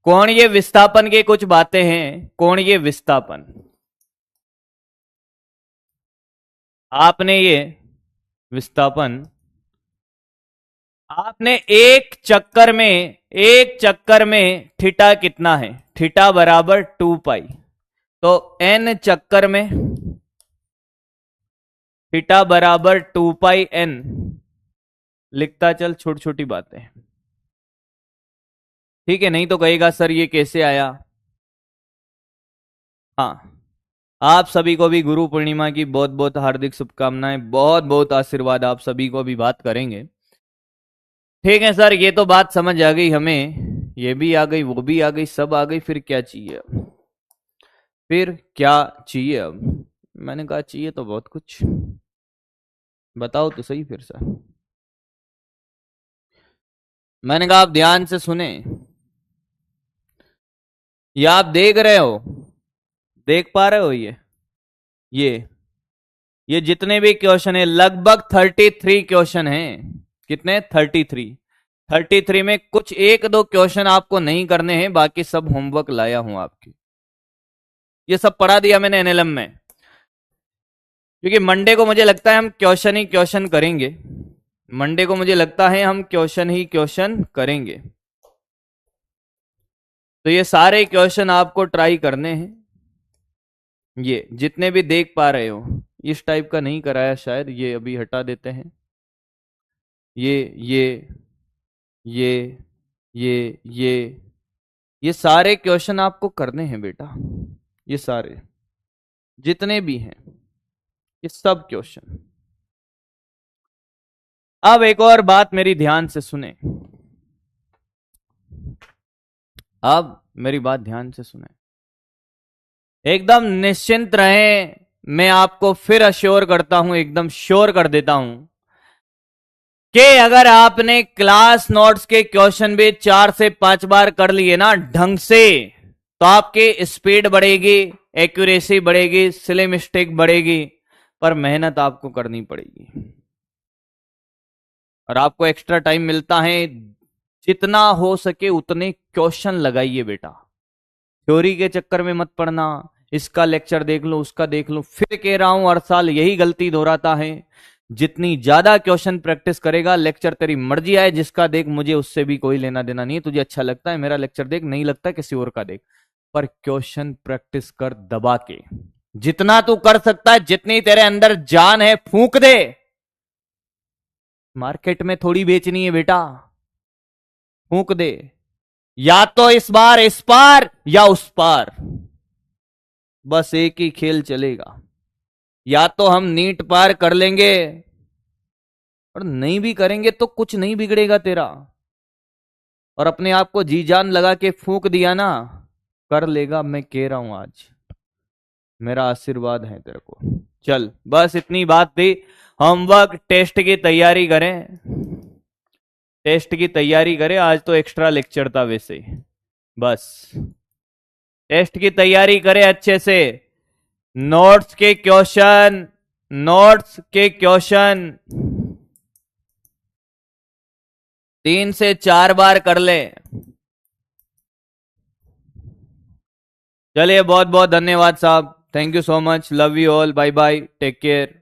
A: कोणीय विस्थापन की कुछ बातें हैं। कोणीय विस्थापन, आपने ये विस्थापन आपने एक चक्कर में थीटा कितना है? थीटा बराबर 2 पाई। तो n चक्कर में थीटा बराबर 2 पाई n लिखता चल। छोटी छोटी बातें, ठीक है? नहीं तो कहेगा सर ये कैसे आया। हाँ, आप सभी को भी गुरु पूर्णिमा की बहुत बहुत हार्दिक शुभकामनाएं, बहुत बहुत आशीर्वाद आप सभी को भी बात करेंगे। ठीक है सर, ये तो बात समझ आ गई हमें, ये भी आ गई, वो भी आ गई, सब आ गई। फिर क्या चाहिए अब? फिर क्या चाहिए अब? मैंने कहा चाहिए तो बहुत कुछ, बताओ तो सही फिर से। मैंने कहा आप ध्यान से सुने, या आप देख रहे हो, देख पा रहे हो? ये ये जितने भी क्वेश्चन है, लगभग 33 क्वेश्चन हैं। कितने? 33 में कुछ एक दो क्वेश्चन आपको नहीं करने हैं, बाकी सब होमवर्क लाया हूं आपके। ये सब पढ़ा दिया मैंने एनएलएम में, क्योंकि मंडे को मुझे लगता है हम क्वेश्चन ही क्वेश्चन करेंगे। मंडे को मुझे लगता है हम क्वेश्चन ही क्वेश्चन करेंगे। तो ये सारे क्वेश्चन आपको ट्राई करने हैं। ये जितने भी देख पा रहे हो, इस टाइप का नहीं कराया शायद, ये अभी हटा देते हैं। ये ये ये ये सारे क्वेश्चन आपको करने हैं बेटा, ये सारे जितने भी हैं, ये सब क्वेश्चन। अब एक और बात मेरी ध्यान से सुने, अब मेरी बात ध्यान से सुने, एकदम निश्चिंत रहें। मैं आपको फिर अश्योर करता हूं, एकदम श्योर कर देता हूं कि अगर आपने क्लास नोट्स के क्वेश्चन भी 4 से 5 बार कर लिए ना ढंग से, तो आपकी स्पीड बढ़ेगी, एक्यूरेसी बढ़ेगी, सिले मिस्टेक बढ़ेगी, पर मेहनत आपको करनी पड़ेगी। और आपको एक्स्ट्रा टाइम मिलता है, जितना हो सके उतने क्वेश्चन लगाइए बेटा। थ्योरी के चक्कर में मत पड़ना, इसका लेक्चर देख लो, उसका देख लो। फिर कह रहा हूं, हर साल यही गलती दोहराता है। जितनी ज्यादा क्वेश्चन प्रैक्टिस करेगा, लेक्चर तेरी मर्जी आए जिसका देख, मुझे उससे भी कोई लेना देना नहीं है। तुझे अच्छा लगता है मेरा लेक्चर देख, नहीं लगता किसी और का देख, पर क्वेश्चन प्रैक्टिस कर दबा के। जितना तू कर सकता है, जितनी तेरे अंदर जान है, फूंक दे। मार्केट में थोड़ी बेचनी है बेटा, फूंक दे। या तो इस बार इस पार या उस पार, बस एक ही खेल चलेगा। या तो हम नीट पार कर लेंगे, और नहीं भी करेंगे तो कुछ नहीं बिगड़ेगा तेरा। और अपने आप को जी जान लगा के फूंक दिया ना, कर लेगा। मैं कह रहा हूं, आज मेरा आशीर्वाद है तेरे को। चल, बस इतनी बात थी। होमवर्क, टेस्ट की तैयारी करें, टेस्ट की तैयारी करें। आज तो एक्स्ट्रा लेक्चर था वैसे, बस टेस्ट की तैयारी करें अच्छे से। नोट्स के क्वेश्चन, नोट्स के क्वेश्चन 3 से 4 बार कर ले। चलिए, बहुत बहुत धन्यवाद साहब, thank you so much, love you all, bye bye, take care.